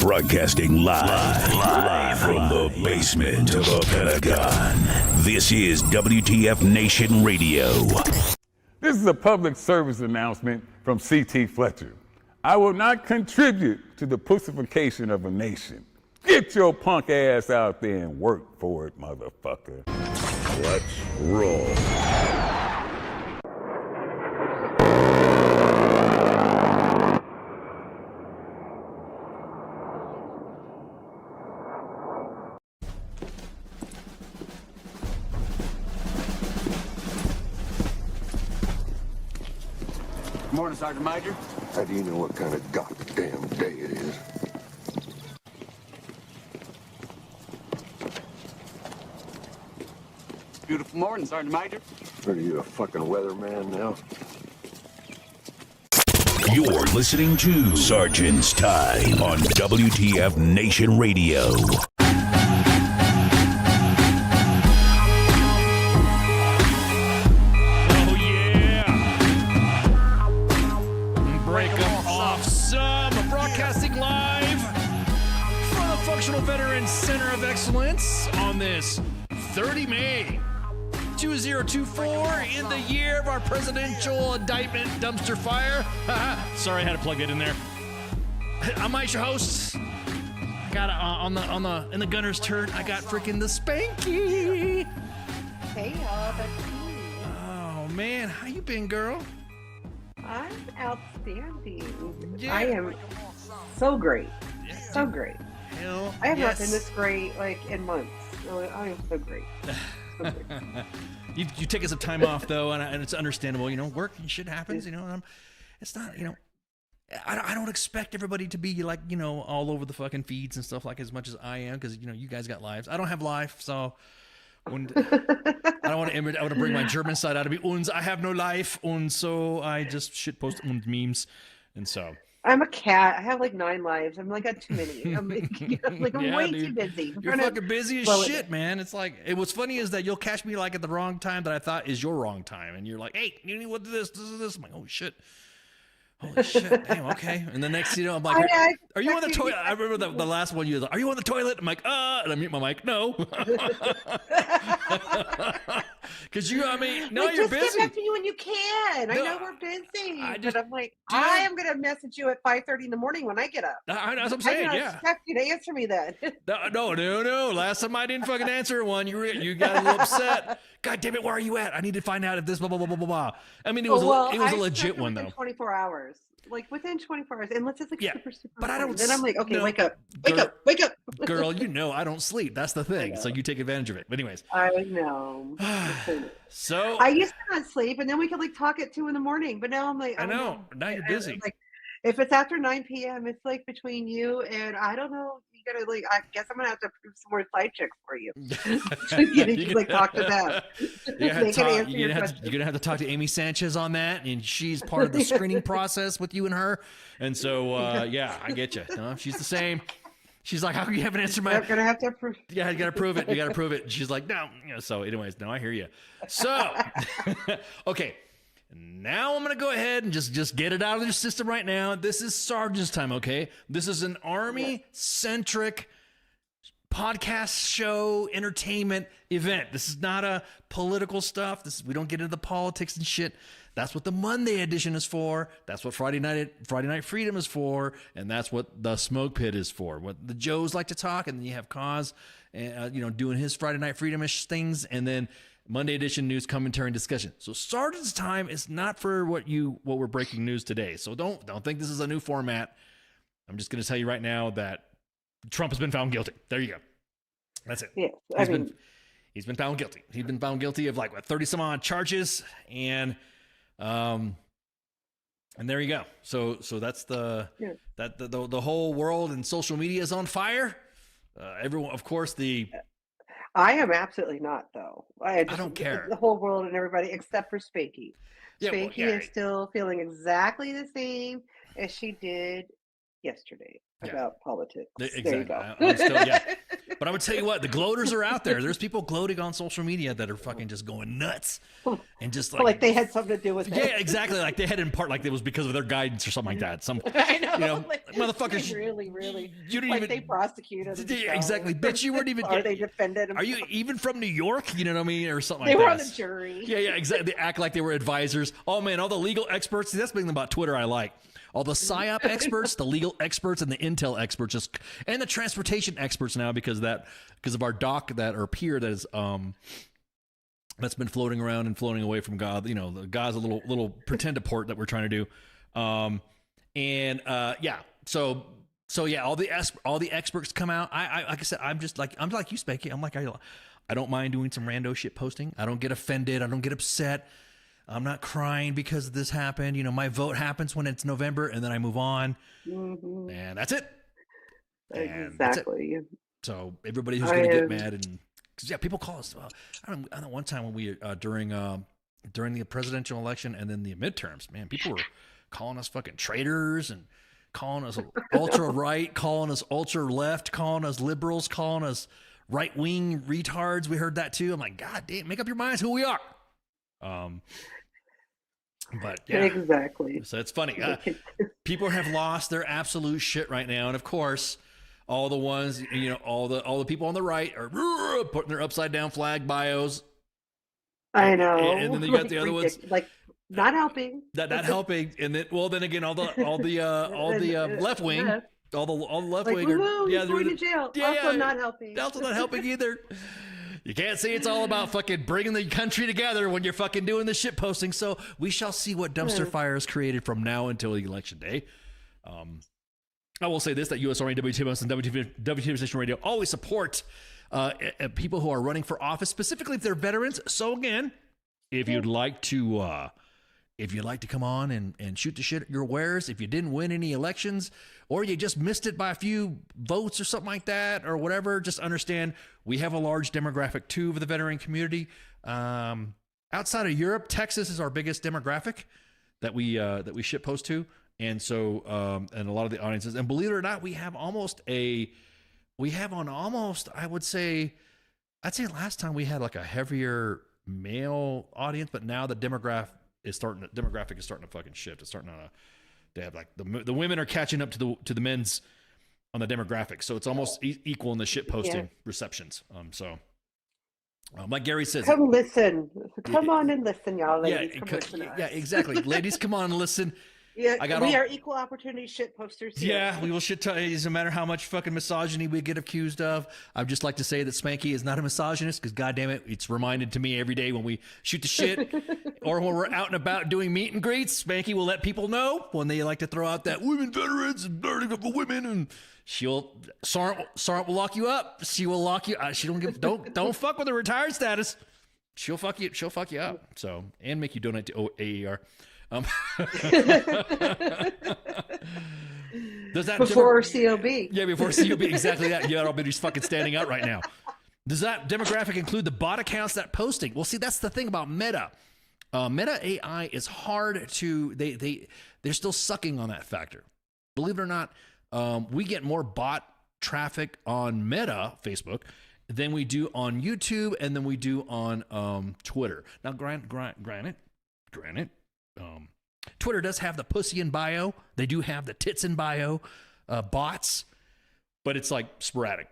Broadcasting live from the basement of the Pentagon. This is WTF Nation Radio. This is a public service announcement from C.T. Fletcher. I will not contribute to the pussification of a nation. Get your punk ass out there and work for it, motherfucker. Let's roll. Morning, Sergeant Major. How do you know what kind of goddamn day it is? Beautiful morning, Sergeant Major. Are you a fucking weatherman now? You're listening to Sergeant's Time on WTF Nation Radio. Veteran Center of Excellence on this 30 May 2024 in the year of our presidential indictment dumpster fire. Sorry, I had to plug that in there. I'm Mike, your host. I got in the gunner's turret. I got freaking the Spanky. Hey y'all, that's me. Oh man, how you been, girl? I'm outstanding. Yeah. I am so great. Yeah, So great. Hell, I have not yes. been this great in months. So I am so great. So great. You take some time off though, and it's understandable. You know, work and shit happens. You know, and it's not. You know, I don't expect everybody to be like, you know, all over the fucking feeds and stuff like as much as I am, because you know you guys got lives. I don't have life, so I don't want to. I want to bring my German side out of me. Und I have no life, und so I just shit post und memes, and so. I'm a cat. I have like 9 lives. I'm like got too many. I'm Yeah, way dude. too busy. You're fucking busy as slow it shit, down. man. It's like, what's funny is that you'll catch me like at the wrong time that I thought is your wrong time, and you're like, "Hey, you need what this is this." I'm like, "Oh shit, holy shit, damn, okay." And the next, you know, I'm like, "Are you on the toilet?" I remember the last one you was like, "Are you on the toilet?" I'm like, and I mute my mic. No, because I mean, no, Like, you're just busy. get back to you when you can. No, I know we're busy, just- but I'm like, dude. I am gonna message you at 5:30 in the morning when I get up. That's what I'm I saying. don't Yeah. expect you to answer me then. No. Last time I didn't fucking answer one, you got a little upset. God damn it, where are you at? I need to find out if this blah blah blah blah blah blah. I mean, it was Well, it was I a legit expect it one within though. 24 hours. Like within 24 hours, unless it's like Yeah, super but I don't important. Then I'm like, okay, no, wake up. Girl, you know I don't sleep. That's the thing. So you take advantage of it. But anyways, I know. so I used to not sleep, and then we could like talk at 2 in the morning. But now I'm like, I oh, know. no. Now you're I- busy. Like, if it's after 9 p.m., it's like between you and I don't know. You gotta like. I guess I'm gonna have to prove some more side chicks for you. You need to like talk to them. You're They can answer your gonna have to talk to Amy Sanchez on that, and she's part of the screening process with you and her. And so, yeah, I get you. She's the same. She's like, how come you haven't answered my? I'm gonna have to prove. Yeah, you gotta prove it. You gotta prove it. And she's like, no. You know, so, anyways, no, I hear you. So, okay. Now I'm gonna go ahead and just get it out of your system right now. This is Sergeant's Time, okay? This is an Army-centric podcast show, entertainment event. This is not a political stuff. We don't get into the politics and shit. That's what the Monday edition is for. That's what Friday Night Freedom is for, and that's what the Smoke Pit is for. What the Joes like to talk, and then you have Cause, doing his Friday Night Freedom-ish things, and then Monday edition news commentary and discussion. So Sergeant's Time is not for what we're breaking news today. So don't think this is a new format. I'm just going to tell you right now that Trump has been found guilty. There you go. That's it. Yes, He's been found guilty. He's been found guilty of 30 some odd charges, and there you go. So that's the whole world and social media is on fire. Everyone, of course, I am absolutely not, though. I don't care. The whole world and everybody except for Spanky. Yeah, well, Spanky yeah. is still feeling exactly the same as she did yesterday about politics. Exactly. There you go. I'm still, But I'm gonna tell you what, the gloaters are out there. There's people gloating on social media that are fucking just going nuts and just like they had something to do with it. Yeah, exactly. Like they had in part, like it was because of their guidance or something like that. Some, I know, you know, like, motherfuckers. really, You didn't like even. they prosecuted Yeah, exactly, bitch. You weren't even. Or they defended him. Are you even from New York? You know what I mean, or something They like were that. on the jury. Yeah, exactly. They act like they were advisors. Oh man, all the legal experts. See, that's the thing about Twitter I like. All the psyop experts, the legal experts, and the intel experts, and the transportation experts now because of our doc that or peer that is that's been floating around and floating away from God. You know, the God's a little pretend port that we're trying to do. Yeah. So yeah, all the experts come out. I like I said, I'm like you, Spanky. I'm like I don't mind doing some rando shit posting. I don't get offended. I don't get upset. I'm not crying because this happened. You know, my vote happens when it's November, and then I move on, and that's it. And exactly. That's it. So everybody who's going to get mad and cause, yeah, people call us. I don't know. One time when we during the presidential election and then the midterms, man, people were calling us fucking traitors and calling us ultra right, calling us ultra left, calling us liberals, calling us right wing retards. We heard that too. I'm like, God damn, make up your minds who we are. But yeah, exactly. So it's funny. People have lost their absolute shit right now, and of course, all the ones, you know, all the people on the right are putting their upside down flag bios. I know. And then you got the other ones like not helping. Not helping, and then again, all the left wing, all the left like, wing, yeah, going to jail. Also not helping. Also not helping either. You can't say it's all about fucking bringing the country together when you're fucking doing the shit posting. So we shall see what dumpster fire is created from now until the election day. I will say this, that U.S. Army, WTMS, and WTMS Station Radio always support people who are running for office, specifically if they're veterans. So again, if you'd like to come on and shoot the shit at your wares, if you didn't win any elections or you just missed it by a few votes or something like that or whatever, just understand we have a large demographic too of the veteran community. Outside of Europe, Texas is our biggest demographic that we shitpost to. And so, and a lot of the audiences, and believe it or not, I'd say last time we had like a heavier male audience, but now the demographic is starting to fucking shift. It's starting to have like the women are catching up to the men's on the demographic. So it's almost equal in the shit posting receptions. Like Gary says, come on and listen, y'all, ladies. Yeah, exactly. Ladies, come on and listen. Yeah, we are equal opportunity shit posters here. Yeah, we will shit tell you, no matter how much fucking misogyny we get accused of. I'd just like to say that Spanky is not a misogynist because, goddamn it, it's reminded to me every day when we shoot the shit or when we're out and about doing meet and greets. Spanky will let people know when they like to throw out that women veterans and burning up the women, and Sarant will lock you up. She will lock you. She don't fuck with her retired status. She'll fuck you up. So, and make you donate to AER. Does that before COB? Yeah, before COB, exactly that. Yeah, everybody's fucking standing out right now. Does that demographic include the bot accounts that posting? Well, see, that's the thing about Meta. Meta AI is hard to they're still sucking on that factor. Believe it or not, we get more bot traffic on Meta Facebook than we do on YouTube and than we do on Twitter. Now, granted. Twitter does have the pussy in bio. They do have the tits in bio bots, but it's like sporadic.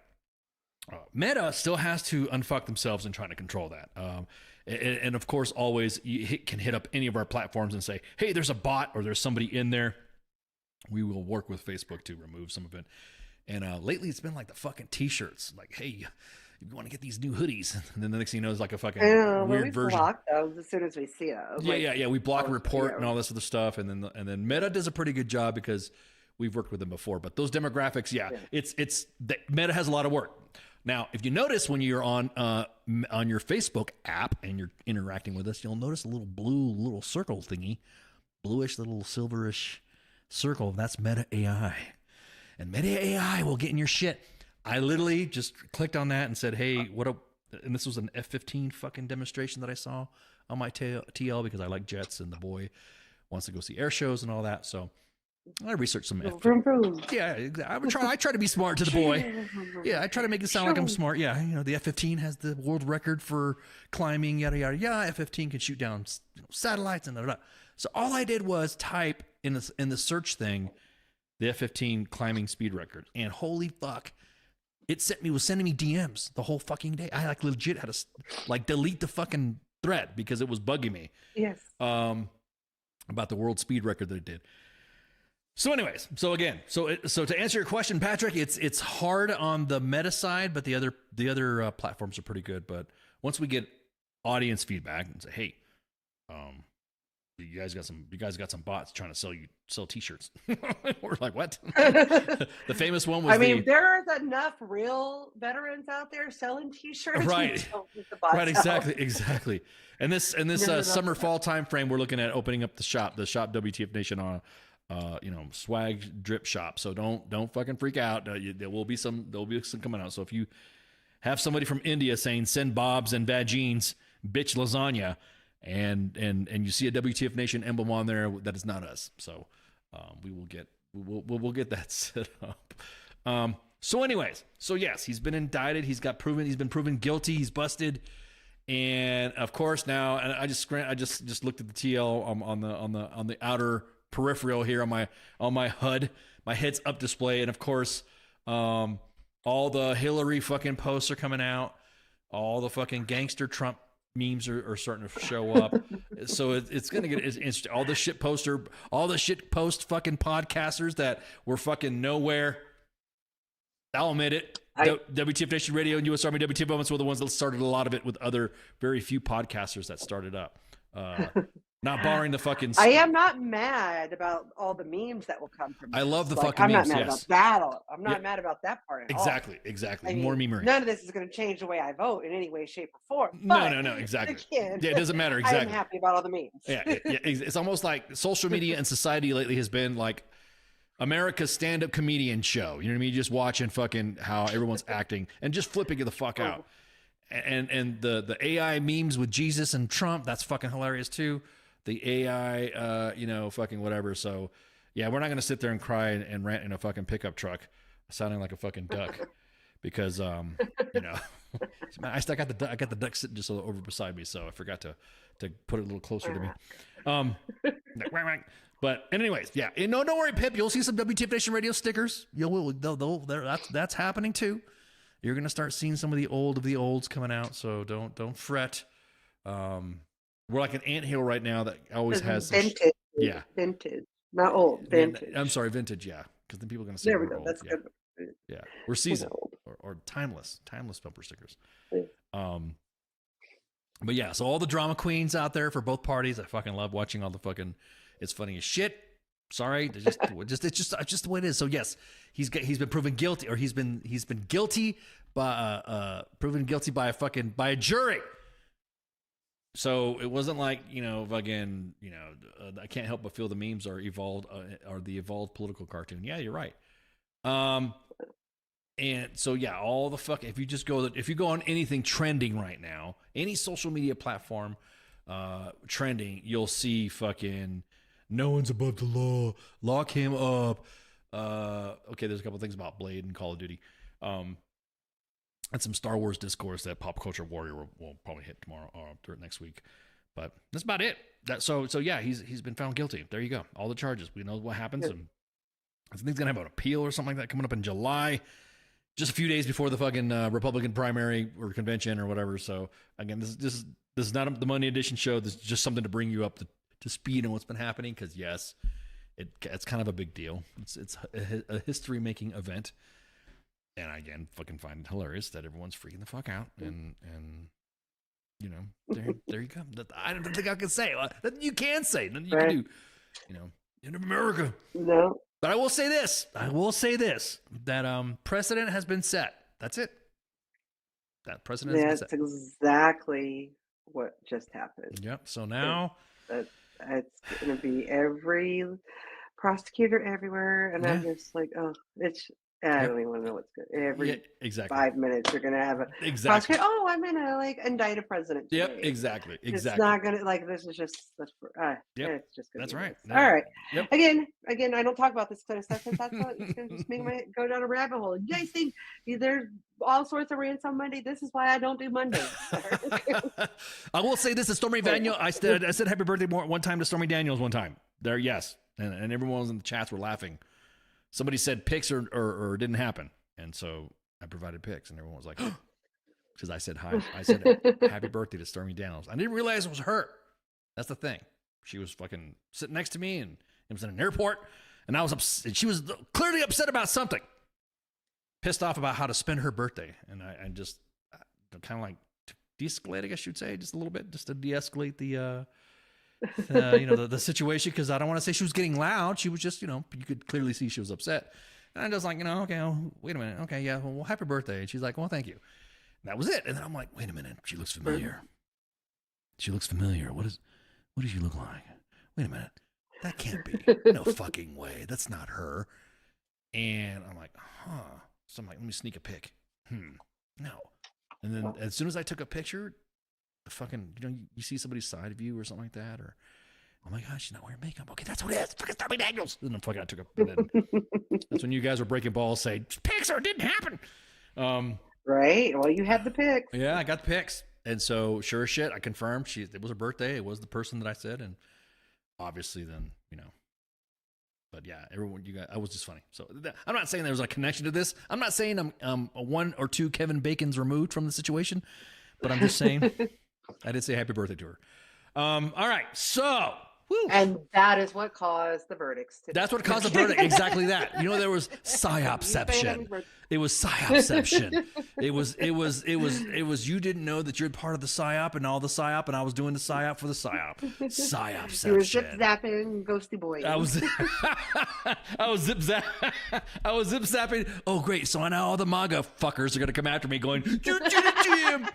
Meta still has to unfuck themselves in trying to control that. And of course, always you can hit up any of our platforms and say, hey, there's a bot or there's somebody in there. We will work with Facebook to remove some of it. And lately it's been like the fucking t-shirts. Like, hey, you want to get these new hoodies, and then the next thing you know, it's like a fucking weird version. We block those as soon as we see those. Yeah. We block and report and all this other stuff, and then Meta does a pretty good job because we've worked with them before. But those demographics, it's Meta has a lot of work. Now, if you notice when you're on your Facebook app and you're interacting with us, you'll notice a little circle thingy, bluish little silverish circle. That's Meta AI, and Meta AI will get in your shit. I literally just clicked on that and said, hey, and this was an F-15 fucking demonstration that I saw on my TL because I like jets and the boy wants to go see air shows and all that. So I researched some F. Vroom, vroom. Yeah, I try to be smart to the boy. Yeah, I try to make it sound like I'm smart. Yeah, the F-15 has the world record for climbing, yada yada yada. F-15 can shoot down satellites and da da. So all I did was type in the search thing the F-15 climbing speed record, and holy fuck, it was sending me DMs the whole fucking day. I like legit had to like delete the fucking thread because it was bugging me. Yes. About the world speed record that it did. So anyways, so to answer your question, Patrick, it's hard on the meta side, but the other platforms are pretty good. But once we get audience feedback and say, hey, you guys got some bots trying to sell T-shirts. We're like, what? The famous one was. I mean, there's enough real veterans out there selling T-shirts. Right. Right. Exactly. And this summer fall time frame, we're looking at opening up the shop WTF Nation on. Swag drip shop. So don't fucking freak out. There'll be some coming out. So if you have somebody from India saying send bobs and vagines, bitch lasagna, and you see a WTF Nation emblem on there, that is not us. So we'll get that set up. So anyways, so yes, he's been indicted. He's been proven guilty. He's busted. And of course now, and I just looked at the TL on the outer peripheral here on my HUD. My heads up display, and of course all the Hillary fucking posts are coming out. All the fucking gangster Trump memes are starting to show up. So it's gonna get interesting. All the shit post fucking podcasters that were fucking nowhere. I'll admit it. WTF Nation Radio and US Army WTF Moments were the ones that started a lot of it, with other very few podcasters that started up. Not barring the fucking. I am not mad about all the memes that will come from. I love the like, fucking I'm memes. Not mad yes. about that. I'm not mad about that part. At Exactly. all. I mean, More memery. None of this is going to change the way I vote in any way, shape, or form. No. Exactly. Again, Yeah, it doesn't matter. Exactly. I am happy about all the memes. Yeah. It's almost like social media and society lately has been like America's stand-up comedian show. You know what I mean? Just watching fucking how everyone's acting and just flipping it the fuck out. And the AI memes with Jesus and Trump, that's fucking hilarious too. The AI, fucking whatever. So, yeah, we're not going to sit there and cry and rant in a fucking pickup truck sounding like a fucking duck because, I got the duck sitting just over beside me. So I forgot to put it a little closer to me. But anyways, yeah. And don't worry, Pip. You'll see some WTF Nation Radio stickers. That's happening too. You're going to start seeing some of the olds coming out. So don't fret. We're like an anthill right now that always has vintage. Yeah, vintage, not old. Vintage. I'm sorry, vintage. Yeah, because then people are going to say there we go. Old. That's yeah. good. Yeah, we're seasoned or timeless bumper stickers. Yeah. But yeah, so all the drama queens out there for both parties. I fucking love watching all the fucking. It's funny as shit. Sorry, it's just the way it is. So yes, he's been proven guilty, or he's been guilty by proven guilty by a jury. So it wasn't like, again, I can't help but feel the memes are the evolved political cartoon. Yeah, you're right. And so, yeah, all the fuck, if you go on anything trending right now, any social media platform trending, you'll see fucking no one's above the law, lock him up. Okay, there's a couple things about Blade and Call of Duty. And some Star Wars discourse that Pop Culture Warrior will probably hit tomorrow or next week. But that's about it. So yeah, he's been found guilty. There you go. All the charges. We know what happens. And I think he's going to have an appeal or something like that coming up in July, just a few days before the fucking Republican primary or convention or whatever. So again, this is not the Monday edition show. This is just something to bring you up to speed on what's been happening. Because yes, it's kind of a big deal. It's a history making event. And I, again, fucking find it hilarious that everyone's freaking the fuck out. And there you go. I don't think I can say. Nothing you can say. Nothing you can do. In America. No. But I will say this. That precedent has been set. That's it. That precedent has been set. That's exactly what just happened. Yep. So now. It's going to be every prosecutor everywhere. And I'm just like, I don't even want to know what's good. Every Yeah, exactly. 5 minutes, you're gonna have a Exactly. prosecutor. Oh, I'm gonna like indict a president. Yep, Today. exactly. It's Exactly. not gonna like this is just Yep, it's just gonna that's be right. this. All right. Yep. Again, I don't talk about this kind of stuff because that's what it's gonna just make my go down a rabbit hole. You guys think there's all sorts of rants on Monday? This is why I don't do Mondays. I will say this to Stormy Daniels. I said happy birthday one time to Stormy Daniels one time. There, yes. And everyone was in the chats were laughing. Somebody said pics or didn't happen. And so I provided pics and everyone was like, because I said hi. I said happy birthday to Stormy Daniels. I didn't realize it was her. That's the thing. She was fucking sitting next to me and it was in an airport and I was upset. She was clearly upset about something. Pissed off about how to spend her birthday. And I just kind of like de-escalate, I guess you'd say, just a little bit, just to de-escalate the the situation, because I don't want to say she was getting loud. She was just, you could clearly see she was upset. And I'm just like, okay, wait a minute. Okay, yeah, well, happy birthday. And she's like, well, thank you. And that was it. And then I'm like, wait a minute. She looks familiar. She looks familiar. What does she look like? Wait a minute. That can't be. No fucking way. That's not her. And I'm like, huh. So I'm like, let me sneak a pic. No. And then as soon as I took a picture, the fucking, you see somebody's side view or something like that, or, oh my gosh, she's not wearing makeup. Okay, that's what it is. Fucking Stormy Daniels. And then fucking I took a, that's when you guys were breaking balls, say, Pixar didn't happen. Right. Well, you had the pics. Yeah, I got the pics. And so, sure as shit, I confirmed it was her birthday. It was the person that I said. And obviously then, but yeah, everyone, I was just funny. So I'm not saying there was a connection to this. I'm not saying I'm one or two Kevin Bacons removed from the situation, but I'm just saying I did say happy birthday to her. All right. So, and that is what caused the verdicts today. That's what caused the verdict. Exactly that. There was psyopception. It was psyopception. It was you didn't know that you're part of the psyop and all the psyop, and I was doing the psyop for the psyop. Psyopception. You were zip zapping ghosty boy. I was zip zapping. Oh great. So now all the MAGA fuckers are gonna come after me going, you did it, Jim.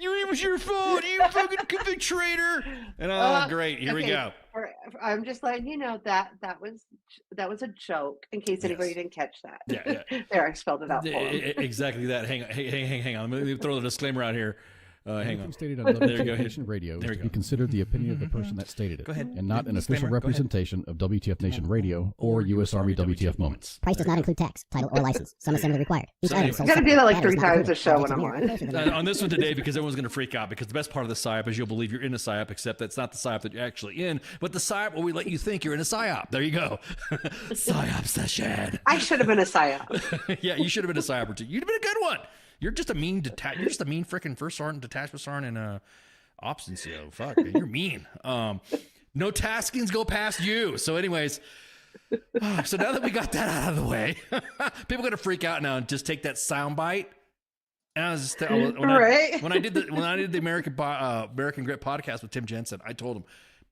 It was your fault. You fucking convict traitor. And great. Here we go. I'm just letting you know that was a joke in case anybody didn't catch that. Yeah. There, I spelled it out for him. Exactly that. Hang on. Let me throw the disclaimer out here. Hang on. Stated on WTF Nation Radio is to be considered the opinion of the person that stated it. Go ahead. And not an official representation of WTF Nation Radio or U.S. Army WTF Moments. Price does not include tax, title, or license. Some assembly required. Each item sold You gotta do that like 3 separately. times a show when I'm on. On this one today, because everyone's going to freak out, because the best part of the psyop is you'll believe you're in a psyop, except that's not the psyop that you're actually in, but the psyop where we let you think you're in a psyop. There you go. Psyop session. I should have been a psyop. Yeah, you should have been a psyop or two. You'd have been a good one. You're just a mean freaking first sergeant, detachment sergeant, and ops NCO. Fuck, man, you're mean. No taskings go past you. So, anyways, so now that we got that out of the way, people are gonna freak out now and just take that sound bite. And I was just when I did the American Grit podcast with Tim Jensen, I told him,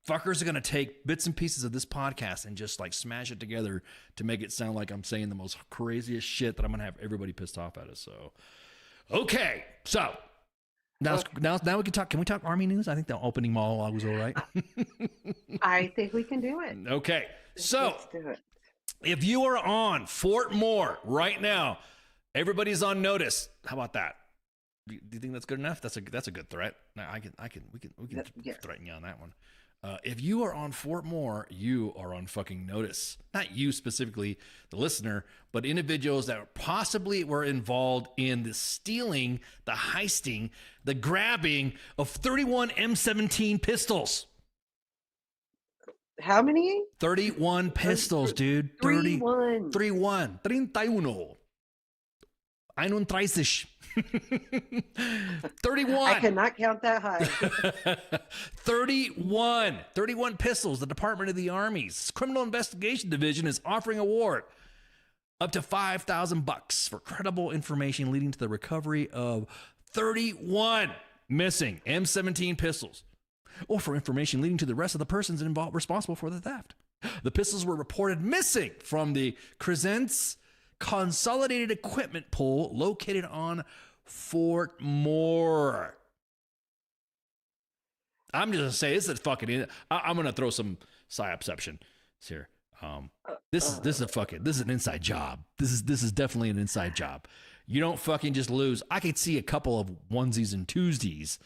fuckers are gonna take bits and pieces of this podcast and just like smash it together to make it sound like I'm saying the most craziest shit that I'm gonna have everybody pissed off at us. So. Okay, so now we can talk. Can we talk Army news? I think the opening monologue was all right. I think we can do it. Okay, so Let's do it. if you are on Fort Moore right now, everybody's on notice. How about that? Do you think that's good enough? That's a good threat. Now we can threaten you on that one. If you are on Fort Moore, you are on fucking notice. Not you specifically, the listener, but individuals that possibly were involved in the stealing, the heisting, the grabbing of 31 M17 pistols. How many? 31 pistols, dude. 31. 31. 31. 31. I cannot count that high. 31 pistols. The Department of the Army's Criminal Investigation Division is offering award up to $5,000 for credible information leading to the recovery of 31 missing M17 pistols, or for information leading to the rest of the persons involved responsible for the theft. The pistols were reported missing from the Crescent's Consolidated Equipment Pool located on Fort Moore. I'm just gonna say this is fucking. I'm gonna throw some psyopception here. This is an inside job. This is definitely an inside job. You don't fucking just lose. I could see a couple of onesies and Tuesdays.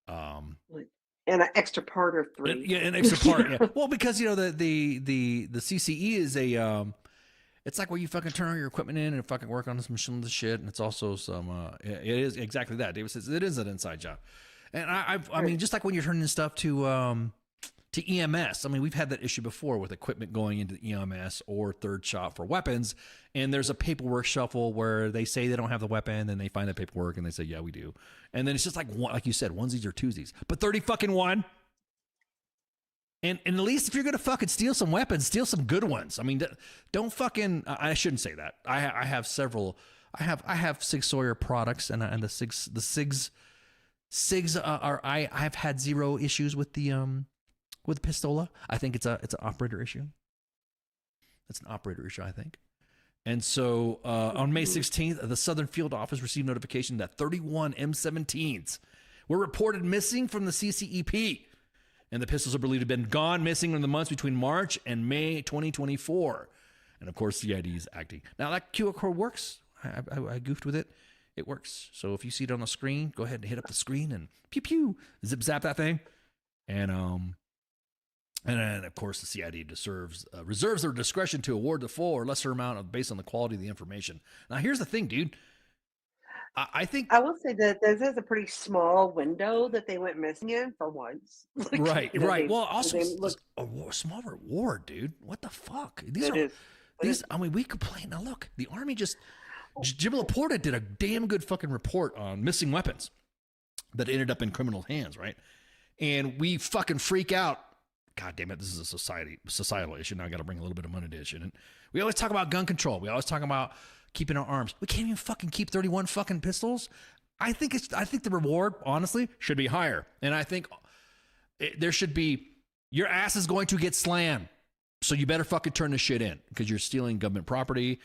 And an extra part or 3. Yeah, an extra part. Yeah. Well, because the CCE is a it's like where you fucking turn all your equipment in and fucking work on some of the shit, and it's also some it is exactly that. David says it is an inside job. And I mean, just like when you're turning stuff to EMS. I mean, we've had that issue before with equipment going into EMS or third shot for weapons, and there's a paperwork shuffle where they say they don't have the weapon, then they find the paperwork and they say, yeah, we do. And then it's just like you said, onesies or twosies, but 30 fucking one. And at least if you're gonna fucking steal some weapons, steal some good ones. I mean, don't fucking. I shouldn't say that. I have several. I have Sig Sauer products, and the Sigs are. I've had zero issues with the Pistola. I think it's an operator issue. It's an operator issue, I think. And so on May 16th, the Southern Field Office received notification that 31 M17s were reported missing from the CCEP. And the pistols are believed to have been gone missing in the months between March and May 2024. And of course, CID is acting. Now that QR code works. I goofed with it. It works. So if you see it on the screen, go ahead and hit up the screen and pew pew, zip zap that thing. And then, of course, the CID reserves their discretion to award the full or lesser amount based on the quality of the information. Now, here's the thing, dude. I think I will say that this is a pretty small window that they went missing in for once. Right. Well, also a small reward, dude. What the fuck? I mean, we complain. Now, look, the Army Jim Laporta did a damn good fucking report on missing weapons that ended up in criminal hands, right? And we fucking freak out. God damn it, this is a societal issue. Now I got to bring a little bit of money to issue. And we always talk about gun control. We always talk about keeping our arms. We can't even fucking keep 31 fucking pistols. I think the reward, honestly, should be higher. And I think there should be, your ass is going to get slammed. So you better fucking turn this shit in because you're stealing government property.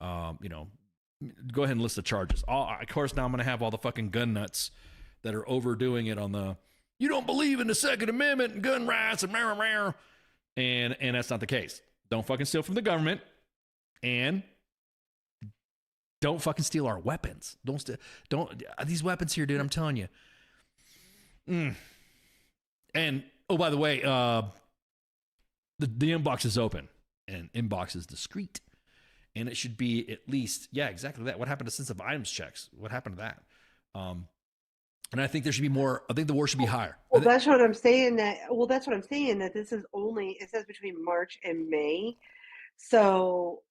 Go ahead and list the charges. Of course, now I'm going to have all the fucking gun nuts that are overdoing it on the, you don't believe in the Second Amendment and gun rights and rah. And that's not the case. Don't fucking steal from the government, and don't fucking steal our weapons. Don't these weapons here, dude. I'm telling you. And by the way, the inbox is open, and inbox is discreet, and it should be at least exactly that. What happened to sensitive items checks? What happened to that? And I think there should be more. I think the war should be higher. Well, that's what I'm saying. That this is only, it says between March and May. So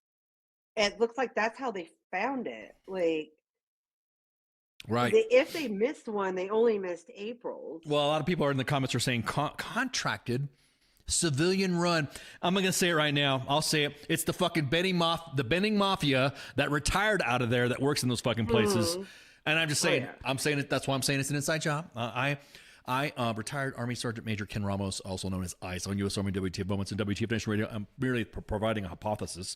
it looks like that's how they found it. Like, right. If they missed one, they only missed April's. Well, a lot of people are in the comments are saying contracted civilian run. I'm going to say it right now. I'll say it. It's the fucking Benning Mafia that retired out of there that works in those fucking places. And I'm just saying, I'm saying it. That's why I'm saying it's an inside job. I retired Army Sergeant Major Ken Ramos, also known as ICE, on U.S. Army WTF Moments and WTF Nation Radio. I'm merely providing a hypothesis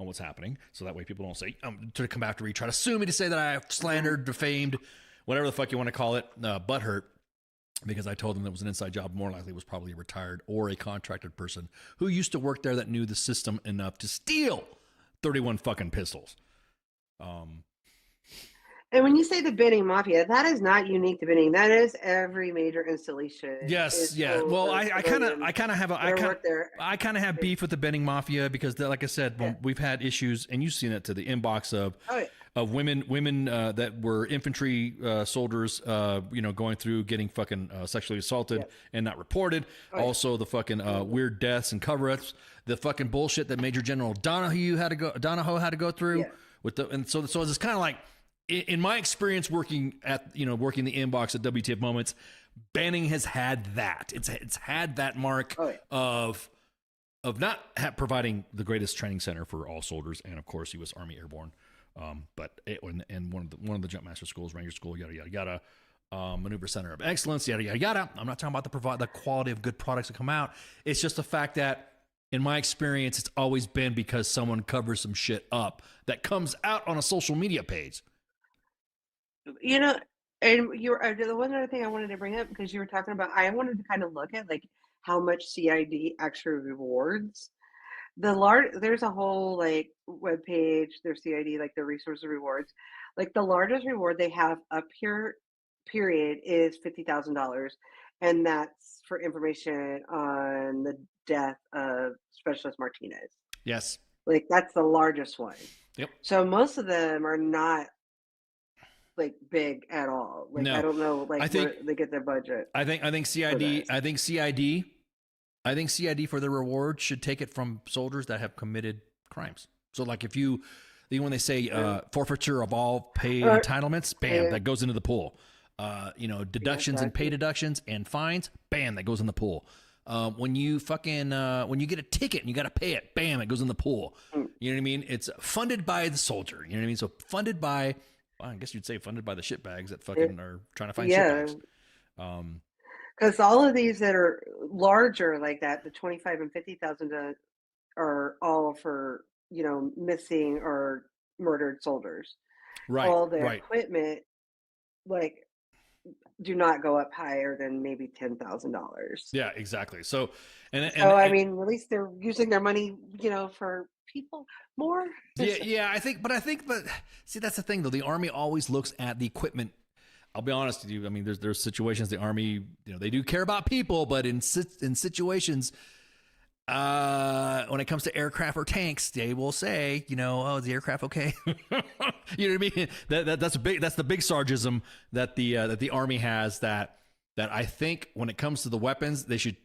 on what's happening, so that way people don't say, to come after me, try to sue me to say that I have slandered, defamed, whatever the fuck you want to call it, butthurt, because I told them that was an inside job. More likely it was probably a retired or a contracted person who used to work there that knew the system enough to steal 31 fucking pistols. And when you say the Benning Mafia, that is not unique to Benning. That is every major installation. Yes, yeah. Well, I kind of have beef with the Benning Mafia because, like I said, we've had issues, and you've seen it to the inbox of women that were infantry soldiers, going through getting fucking sexually assaulted and not reported. Also, the fucking weird deaths and cover-ups, the fucking bullshit that Major General Donahoe had to go through with so it's kind of like. In my experience working the inbox at WTF Moments, Benning has had that. It's had that mark of not providing the greatest training center for all soldiers, and of course U.S. Army Airborne, but one of the jump master schools, Ranger School, yada yada yada, maneuver center of excellence, yada yada yada. I'm not talking about the quality of good products that come out. It's just the fact that in my experience, it's always been because someone covers some shit up that comes out on a social media page. And the one other thing I wanted to bring up, because you were talking about, I wanted to kind of look at like how much CID actually rewards. There's a whole like web page, their CID, like their resources rewards. Like the largest reward they have up here, period, is $50,000, and that's for information on the death of Specialist Martinez. Yes. Like that's the largest one. Yep. So most of them are not like big at all. Like No. I don't know like I think- where they get their budget. I think CID. this. I think CID for their reward should take it from soldiers that have committed crimes. So like if you when they say forfeiture of all pay entitlements, bam, that goes into the pool. Deductions and pay deductions and fines, bam, that goes in the pool. When you get a ticket and you got to pay it, bam, it goes in the pool. You know what I mean? It's funded by the soldier. You know what I mean? So funded by, well, I guess you'd say funded by the shitbags that fucking are trying to find shitbags. Because all of these that are larger like that, the 25 and 50,000 are all for missing or murdered soldiers. Right. All their right. equipment like do not go up higher than maybe $10,000. Yeah, exactly. So, I mean, at least they're using their money, for people more. Yeah. I think, but see, that's the thing though. The Army always looks at the equipment. I'll be honest with you. I mean, there's situations the Army, they do care about people, but in situations, when it comes to aircraft or tanks, they will say, oh, is the aircraft okay? You know what I mean? That's the big sargism that the Army has that I think when it comes to the weapons, they should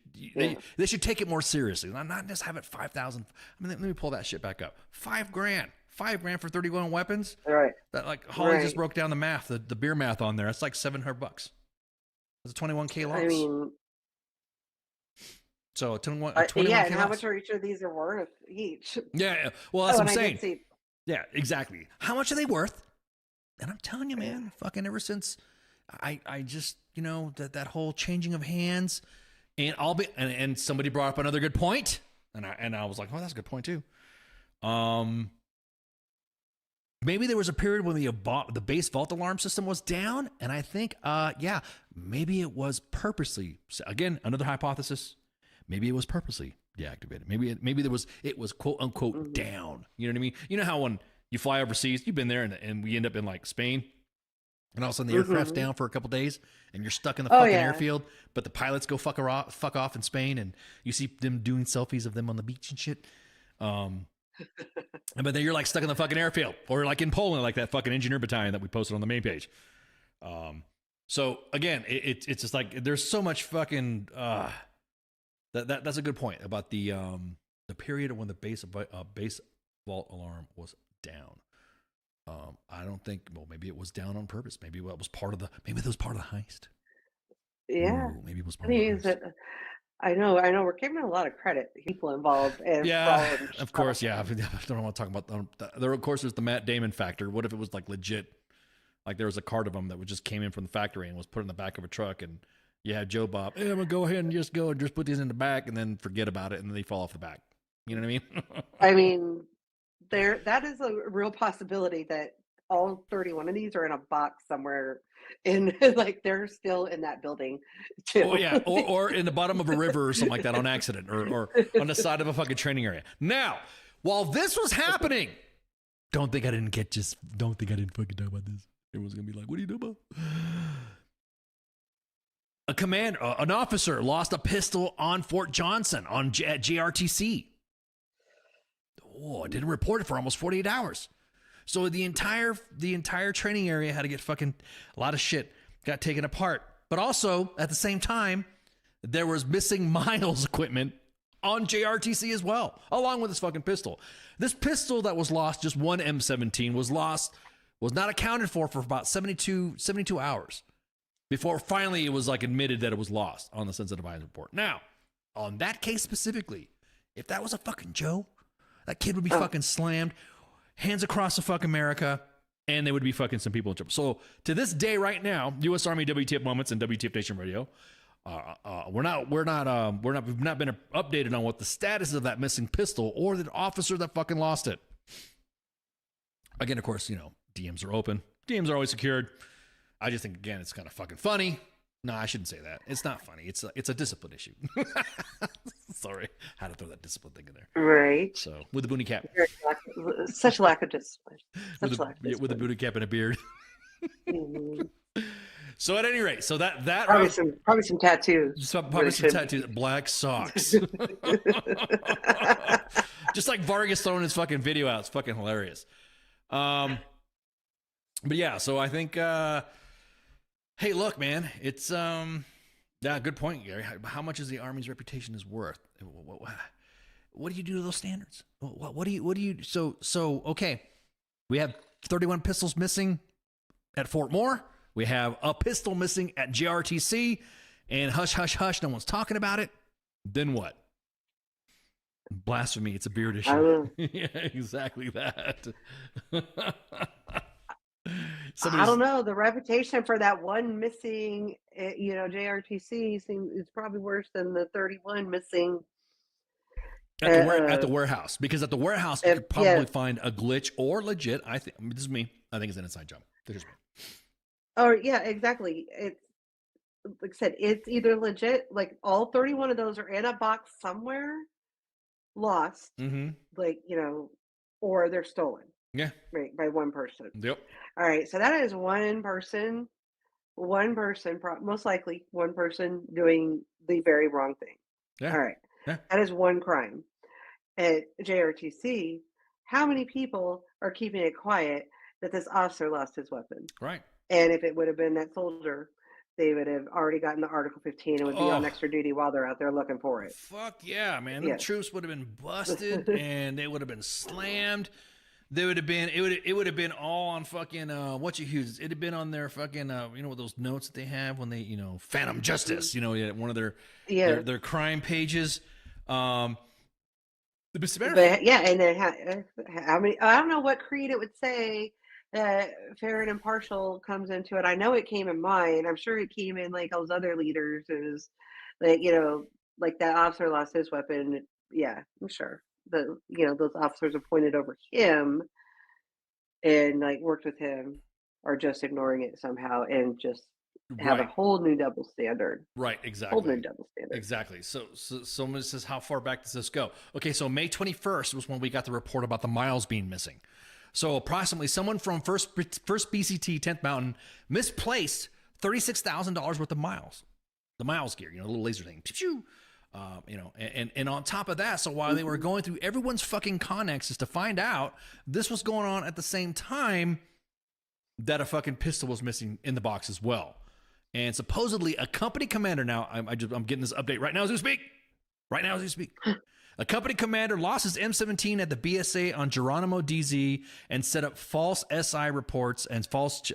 take it more seriously. Not just have it 5,000. I mean, let me pull that shit back up. $5,000 for 31 weapons. Right. That like Holly just broke down the math, the beer math on there. It's like $700. It's a 21K loss. I mean, so a 21 and how much are each of these are worth each? Yeah. Well, that's what I'm saying. See. Yeah, exactly. How much are they worth? And I'm telling you, man, fucking ever since I just, that whole changing of hands, and and somebody brought up another good point, and I was like, oh, that's a good point too. Maybe there was a period when the base vault alarm system was down, and I think, maybe it was purposely. Again, another hypothesis. Maybe it was purposely deactivated. Maybe it was quote unquote down. You know what I mean? You know how when you fly overseas, you've been there, and we end up in like Spain, and all of a sudden the aircraft's down for a couple days, and you're stuck in the fucking airfield, but the pilots go fuck off in Spain, and you see them doing selfies of them on the beach and shit. But then you're like stuck in the fucking airfield, or like in Poland, like that fucking engineer battalion that we posted on the main page. So again, it's just like there's so much fucking. That's a good point about the period when the base vault alarm was down. I don't think. Well, maybe it was down on purpose. Maybe it was part of the heist. Yeah. Ooh, maybe it was part of the heist. I know. We're giving a lot of credit to people involved. And of course. Yeah, I don't want to talk about there. Of course, there's the Matt Damon factor. What if it was like legit? Like there was a cart of them that just came in from the factory and was put in the back of a truck, and you had Joe Bob. Hey, I'm gonna go ahead and just put these in the back, and then forget about it, and then they fall off the back. You know what I mean? I mean, that is a real possibility that all 31 of these are in a box somewhere, in like they're still in that building too. Oh yeah, or in the bottom of a river or something like that on accident, or on the side of a fucking training area. Now, while this was happening, don't think I didn't fucking talk about this. Everyone's gonna be like, "What are you doing about?" An officer lost a pistol on Fort Johnson at JRTC. Oh, I didn't report it for almost 48 hours. So the entire training area had to get fucking a lot of shit got taken apart. But also at the same time, there was missing Miles equipment on JRTC as well, along with this fucking pistol. This pistol that was lost, just one M17 was not accounted for about 72 hours. Before finally it was like admitted that it was lost on the sensitive items report. Now, on that case specifically, if that was a fucking Joe, that kid would be fucking slammed, hands across the fucking America, and there would be fucking some people in trouble. So to this day, right now, U.S. Army WTF Moments and WTF Nation Radio, we've not been updated on what the status of that missing pistol or the officer that fucking lost it. Again, of course, DMs are open. DMs are always secured. I just think, again, it's kind of fucking funny. No, I shouldn't say that. It's not funny. It's a discipline issue. Sorry, had to throw that discipline thing in there. Right. So with the booty cap, Such lack of discipline. with a booty cap and a beard. Mhm. So at any rate, so that Probably some tattoos. probably some tattoos, black socks. Just like Vargas throwing his fucking video out. It's fucking hilarious. But yeah, so I think hey, look, man, it's yeah, good point, Gary. How much is the Army's reputation is worth? What do you do to those standards? What do you so okay. We have 31 pistols missing at Fort Moore. We have a pistol missing at JRTC, and hush, hush, hush, no one's talking about it. Then what? Blasphemy, it's a beard issue. Yeah, exactly that. I don't know. The reputation for that one missing, JRTC is probably worse than the 31 missing. At the warehouse, because at the warehouse you could probably find a glitch or legit. I think this is me. I think it's an inside job. This is me. Oh yeah, exactly. It's like I said, it's either legit, like all 31 of those are in a box somewhere, lost, like or they're stolen. Yeah, right, by one person. Yep. All right, so that is one person, most likely one person doing the very wrong thing. Yeah. All right, yeah. That is one crime. At JRTC, how many people are keeping it quiet that this officer lost his weapon? Right. And if it would have been that soldier, they would have already gotten the Article 15 and would be on extra duty while they're out there looking for it. Fuck yeah, man. The troops would have been busted and they would have been slammed. They would have been it would have been all on fucking it'd have been on their fucking those notes that they have when they Phantom Justice, one of their crime pages. And then how many? I don't know what creed it would say that fair and impartial comes into it. I know it came in mine. I'm sure it came in like those other leaders. It was like like that officer lost his weapon. Yeah, I'm sure those officers appointed over him and like worked with him are just ignoring it somehow and just have a whole new double standard. Right, exactly. Whole new double standard. Exactly. So someone says, how far back does this go? Okay, so May 21st was when we got the report about the miles being missing. So approximately someone from first BCT 10th Mountain misplaced $36,000 worth of miles. The miles gear, the little laser thing. And on top of that, so while they were going through everyone's fucking connexes to find out this was going on at the same time that a fucking pistol was missing in the box as well. And supposedly a company commander, now I'm getting this update right now as we speak. A company commander lost his M17 at the BSA on Geronimo DZ and set up false SI reports and false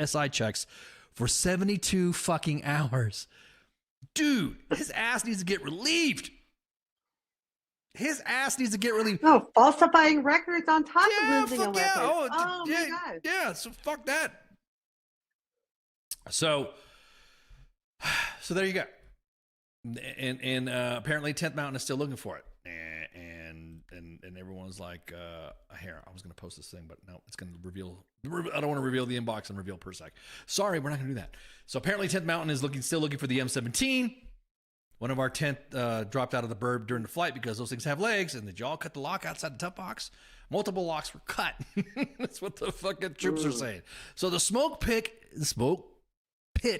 SI checks for 72 fucking hours. Dude, his ass needs to get relieved. No, falsifying records on top of losing a weapon. Oh my God. Yeah, so fuck that. So there you go. And apparently 10th Mountain is still looking for it. And everyone's like, here, I was going to post this thing, but no, it's going to reveal. I don't want to reveal the inbox and reveal per sec. Sorry, we're not going to do that. So apparently 10th Mountain is still looking for the M17. One of our 10th dropped out of the burb during the flight because those things have legs, and did y'all cut the lock outside the tough box? Multiple locks were cut. That's what the fucking troops are saying. So the smoke pit. I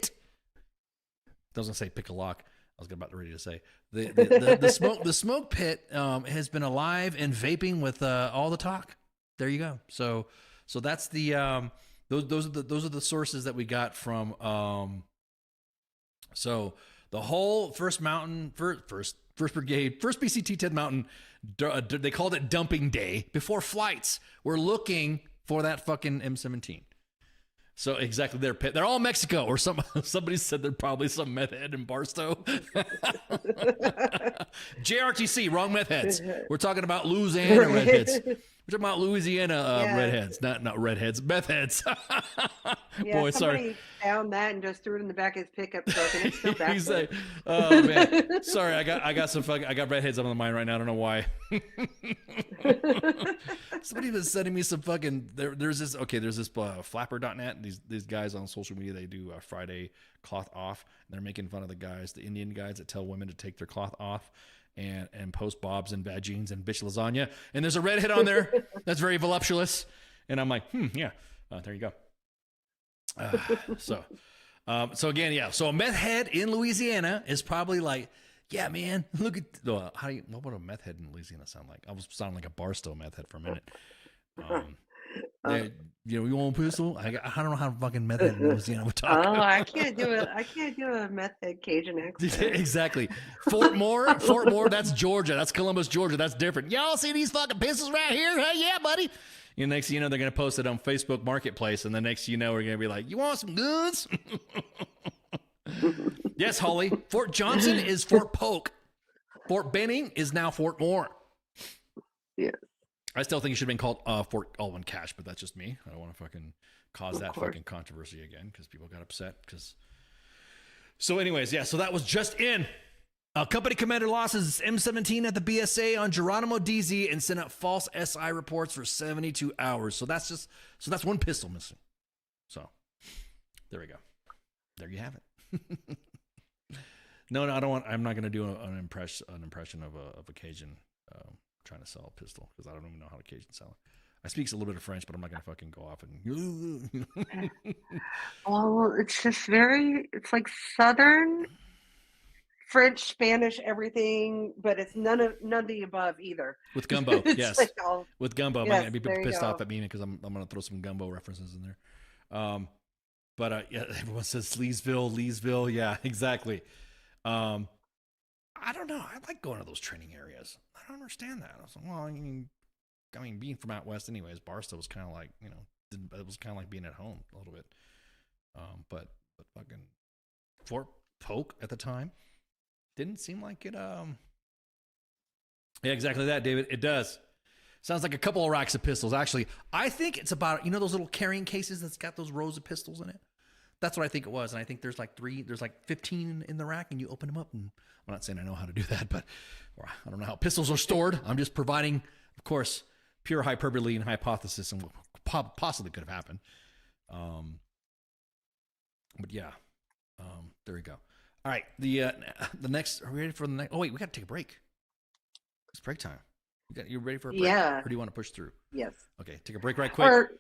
was going to say pick a lock. I was about ready to say the smoke pit has been alive and vaping with all the talk. There you go. So that's the those are the sources that we got from. So the whole first Brigade, 1st BCT 10th Mountain, they called it dumping day before flights. We're looking for that fucking M17. So exactly, they're all Mexico, or somebody said they're probably some meth head in Barstow. JRTC, wrong meth heads. We're talking about Louisiana redheads. We're talking about Louisiana redheads, not redheads, meth heads. Boy, sorry. found that and just threw it in the back of his pickup truck, and it's still back He's there. like, oh man, sorry, I got redheads on my mind right now. I don't know why. Somebody was sending me some fucking. There's this flapper.net. These guys on social media, they do Friday cloth off, and they're making fun of the Indian guys that tell women to take their cloth off. And post bobs and bad jeans and bitch lasagna. And there's a redhead on there that's very voluptuous. And I'm like, yeah, there you go. So again, yeah. So a meth head in Louisiana is probably like, yeah, man, look at, what would a meth head in Louisiana sound like? I was sounding like a Barstow meth head for a minute. You want a pistol? I don't know how to fucking meth head in Louisiana would talk. Oh, I can't do a meth head Cajun accent. Exactly. Fort Moore, that's Georgia. That's Columbus, Georgia. That's different. Y'all see these fucking pistols right here? Hey, yeah, buddy. And next thing you know, they're going to post it on Facebook Marketplace. And the next thing you know, we're going to be like, you want some goods? Yes, Holly. Fort Johnson is Fort Polk. Fort Benning is now Fort Moore. Yeah. I still think it should have been called Fort Alwyn Cash, but that's just me. I don't want to fucking cause that fucking controversy again because people got upset. So anyways, yeah, so that was just in. Company commander losses M17 at the BSA on Geronimo DZ and sent out false SI reports for 72 hours. So that's one pistol missing. So there we go. There you have it. No, I don't want. I'm not going to do an impression of a Cajun trying to sell a pistol because I don't even know how to Cajun sell it. I speak a little bit of French, but I'm not going to fucking go off and. Well, it's just it's like Southern French, Spanish, everything, but it's none of the above either. With gumbo, yes. Like with gumbo, yes, might be pissed off at me because I'm going to throw some gumbo references in there. But yeah, everyone says Leesville. Yeah, exactly. I don't know. I like going to those training areas. I don't understand that. I was like, well, I mean, being from out west, anyways, Barstow was kind of like, it was kind of like being at home a little bit. But fucking Fort Polk at the time didn't seem like it. Yeah, exactly that, David. It does. Sounds like a couple of racks of pistols. Actually, I think it's about, those little carrying cases that's got those rows of pistols in it. That's what I think it was. And I think there's like 15 in the rack, and you open them up. And I'm not saying I know how to do that, but I don't know how pistols are stored. I'm just providing, of course, pure hyperbole and hypothesis and what possibly could have happened. But yeah, there we go. All right, the next. Are we ready for the next? Oh wait, we got to take a break. It's break time. You ready for a break? Yeah. Or do you want to push through? Yes. Okay, take a break right quick. Or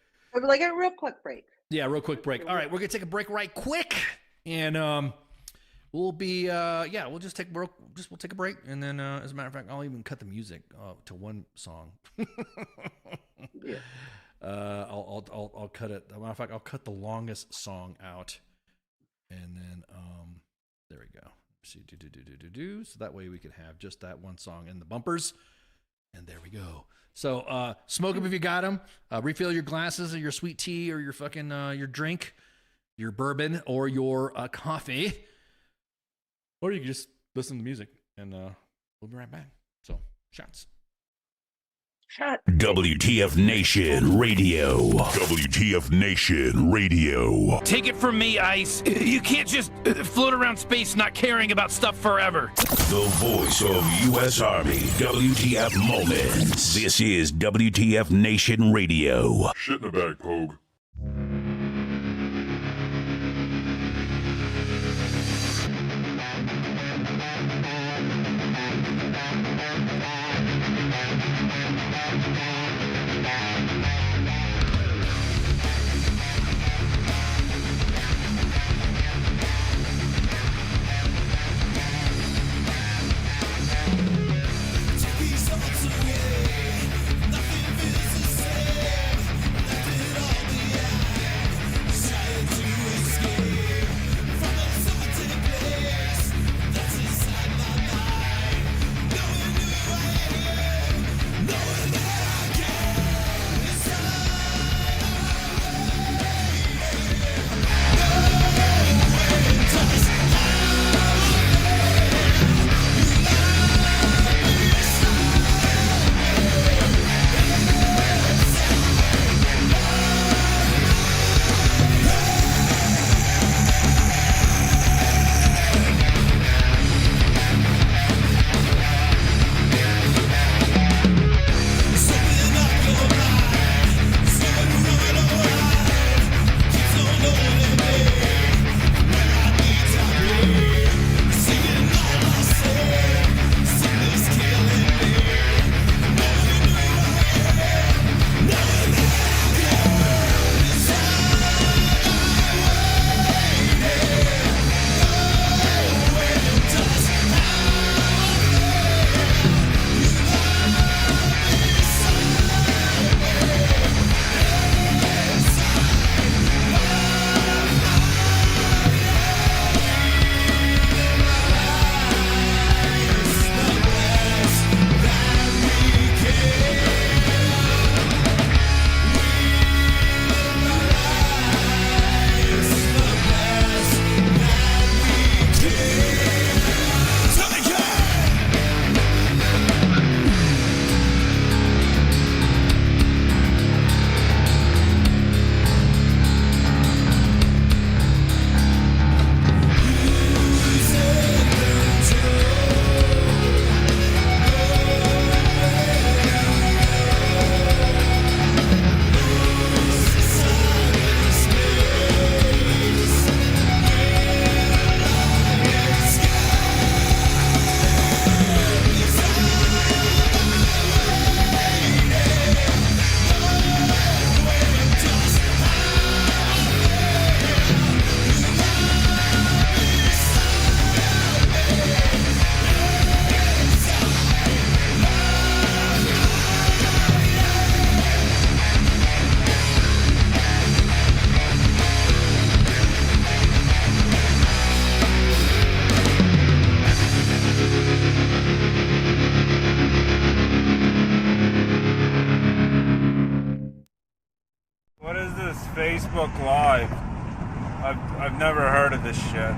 like a real quick break. Yeah, real quick break. All right, we're gonna take a break right quick, and we'll be we'll take a break, and then as a matter of fact, I'll even cut the music to one song. Yeah. I'll cut it. As a matter of fact, I'll cut the longest song out, and then there we go. See, so that way we could have just that one song in the bumpers, and there we go. So smoke them if you got them. Refill your glasses or your sweet tea or your fucking your drink, your bourbon or your coffee, or you can just listen to music, and we'll be right back. So shots. WTF Nation Radio. WTF Nation Radio. Take it from me, Ice. You can't just float around space not caring about stuff forever. The voice of U.S. Army. WTF Moments. This is WTF Nation Radio. Shit in the bag, Pogue. Nothing feels the same. Left it all behind. Facebook Live. I've never heard of this shit.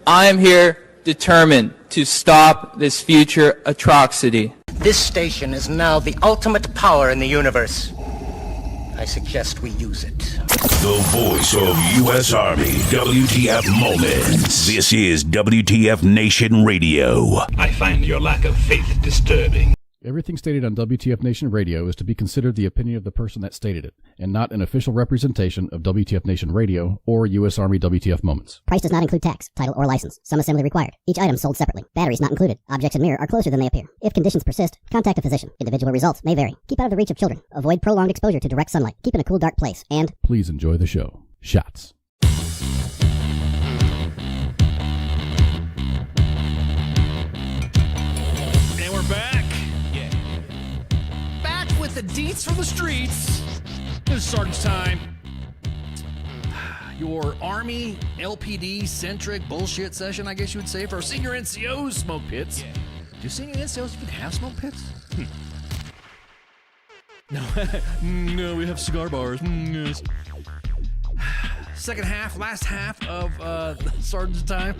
I am here determined to stop this future atrocity. This station is now the ultimate power in the universe. I suggest we use it. The voice of U.S. Army, WTF Moments. This is WTF Nation Radio. I find your lack of faith disturbing. Everything stated on WTF Nation Radio is to be considered the opinion of the person that stated it, and not an official representation of WTF Nation Radio or U.S. Army WTF Moments. Price does not include tax, title, or license. Some assembly required. Each item sold separately. Batteries not included. Objects in mirror are closer than they appear. If conditions persist, contact a physician. Individual results may vary. Keep out of the reach of children. Avoid prolonged exposure to direct sunlight. Keep in a cool, dark place. And please enjoy the show. Shots. And we're back. With the deets from the streets. It's Sergeant's Time. Your Army LPD centric bullshit session, I guess you would say, for our senior NCOs smoke pits. Do senior NCOs even have smoke pits? No, no, we have cigar bars. Yes. Last half of Sergeant's Time.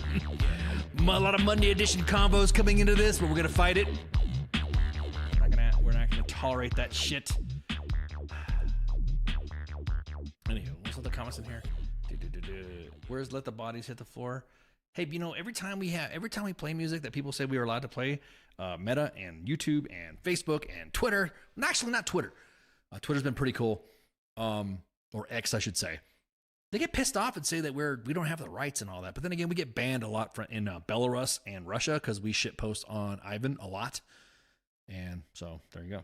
A lot of Monday edition combos coming into this, but we're gonna fight it. We're not gonna tolerate that shit. Anywho, what's all the comments in here? Where's Let the Bodies Hit the Floor? Hey, you know, every time we play music that people say we are allowed to play, Meta and YouTube and Facebook and Twitter. Actually, not Twitter. Twitter's been pretty cool, or X, I should say. They get pissed off and say that we don't have the rights and all that. But then again, we get banned a lot in Belarus and Russia because we shit post on Ivan a lot. And so there you go.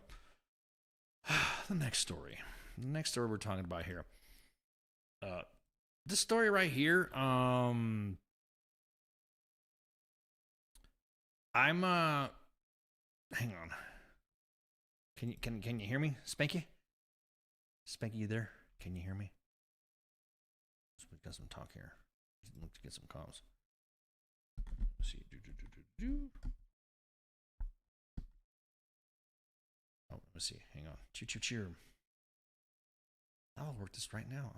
The next story we're talking about here. This story right here. I'm hang on. Can you hear me, Spanky? Spanky, you there? Can you hear me? So we got some talk here. Let's get some comms. Let's see. Oh, let me see. Hang on. Cheer. I'll work this right now.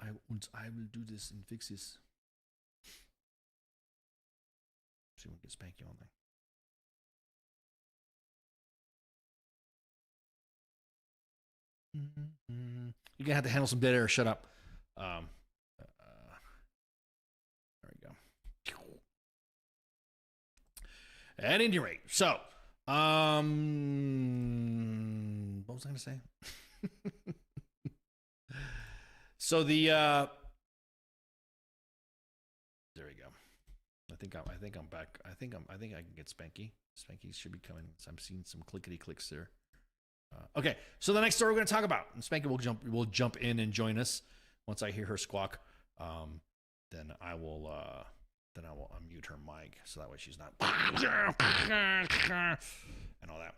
I will do this and fix this. See if we can get Spanky on there. You're gonna have to handle some dead air. Shut up. There we go. At any rate, so what was I gonna say? So there we go. I think I'm back. I think I can get Spanky. Spanky should be coming. So I'm seeing some clickety clicks there. Okay, so the next story we're going to talk about, and Spanky will jump in and join us once I hear her squawk. Then I will unmute her mic so that way she's not and all that.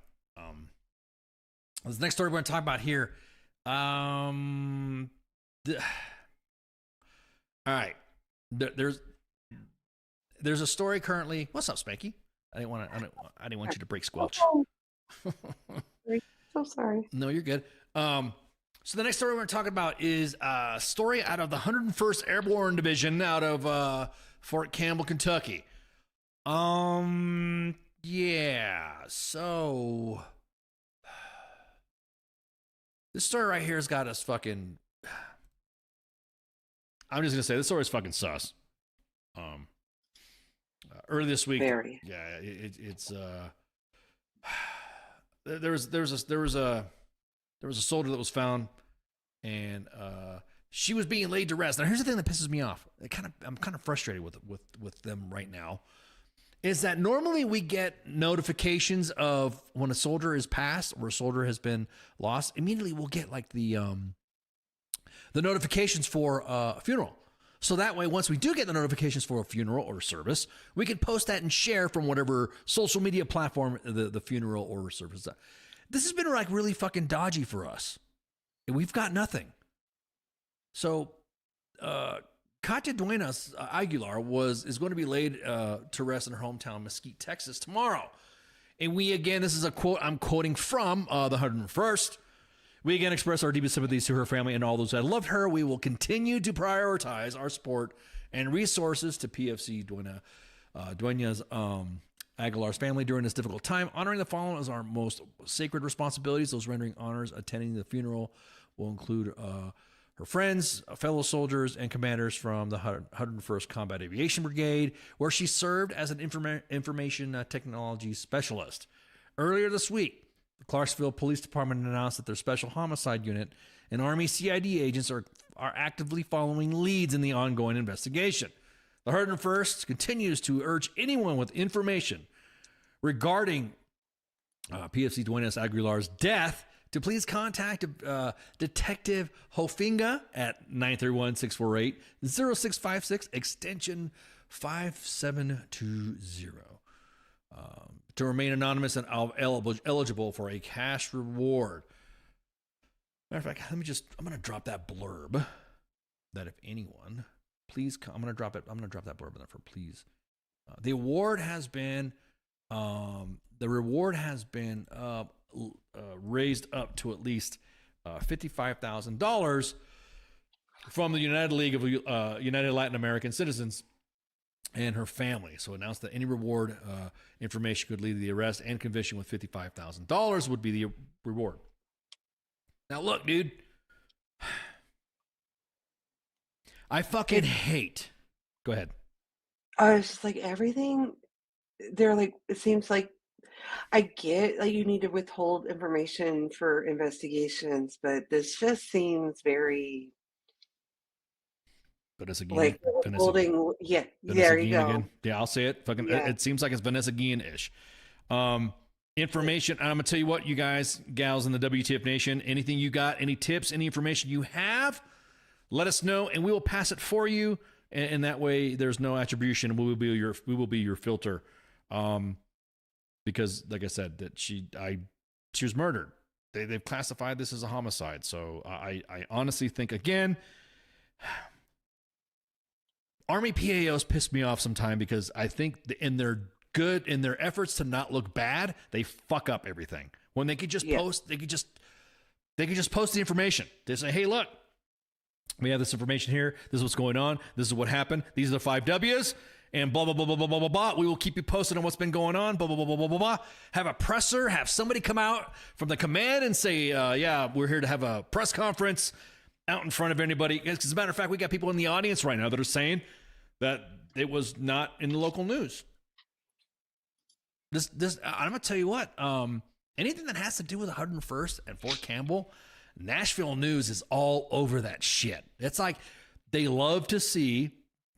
This next story we're going to talk about here. All right, there's a story currently. What's up, Spanky? I didn't want you to break squelch. So sorry. No, you're good. So the next story we're talking about is a story out of the 101st Airborne Division out of Fort Campbell, Kentucky. Yeah. So this story right here has got us fucking. I'm just gonna say this story is fucking sus. Early this week, Very. Yeah, it's there was a soldier that was found, and she was being laid to rest. Now here's the thing that pisses me off. I'm kind of frustrated with them right now. Is that normally we get notifications of when a soldier is passed or a soldier has been lost. Immediately we'll get like the notifications for a funeral. So that way, once we do get the notifications for a funeral or a service, we can post that and share from whatever social media platform the funeral or service. This has been like really fucking dodgy for us. And we've got nothing. So, Katya Duenas Aguilar is going to be laid to rest in her hometown, Mesquite, Texas, tomorrow. And this is a quote I'm quoting from the 101st. We again express our deepest sympathies to her family and all those that loved her. We will continue to prioritize our support and resources to PFC Dueñas Aguilar's family during this difficult time. Honoring the fallen is our most sacred responsibilities. Those rendering honors attending the funeral will include her friends, fellow soldiers, and commanders from the 101st Combat Aviation Brigade, where she served as an information technology specialist. Earlier this week, the Clarksville Police Department announced that their Special Homicide Unit and Army CID agents are actively following leads in the ongoing investigation. The 101st continues to urge anyone with information regarding PFC Dueñas Aguilar's death to please contact Detective Hofinga at 931-648-0656, extension 5720. To remain anonymous and eligible for a cash reward. Matter of fact, I'm going to drop that blurb that if anyone, please come, I'm going to drop that blurb in there for please. The reward has been raised up to at least $55,000 from the United League of United Latin American Citizens and her family. So announced that any reward information could lead to the arrest and conviction, with $55,000 would be the reward. Now look, dude, I fucking hate. Go ahead. I was just like, everything, they're like, it seems like, I get like you need to withhold information for investigations, but this just seems very Vanessa Guillen, like withholding. Yeah, there you go. Again. Yeah, I'll say it. Fucking, Yeah. It seems like it's Vanessa Guillen-ish. Information. I'm gonna tell you what, you guys, gals in the WTF Nation. Anything you got, any tips, any information you have, let us know, and we will pass it for you. And that way, there's no attribution. We will be your filter. Because, like I said, that she was murdered. They've classified this as a homicide. So I honestly think, again, Army PAOs piss me off sometime, because I think in their efforts to not look bad, they fuck up everything. When they could just post, they could just post the information. They say, hey, look, we have this information here. This is what's going on. This is what happened. These are the 5 W's. And blah, blah, blah, blah, blah, blah, blah, blah. We will keep you posted on what's been going on. Blah, blah, blah, blah, blah, blah, blah. Have a presser. Have somebody come out from the command and say, yeah, we're here to have a press conference out in front of anybody. As a matter of fact, we got people in the audience right now that are saying that it was not in the local news. This I'm going to tell you what. Anything that has to do with the 101st and Fort Campbell, Nashville News is all over that shit. It's like they love to see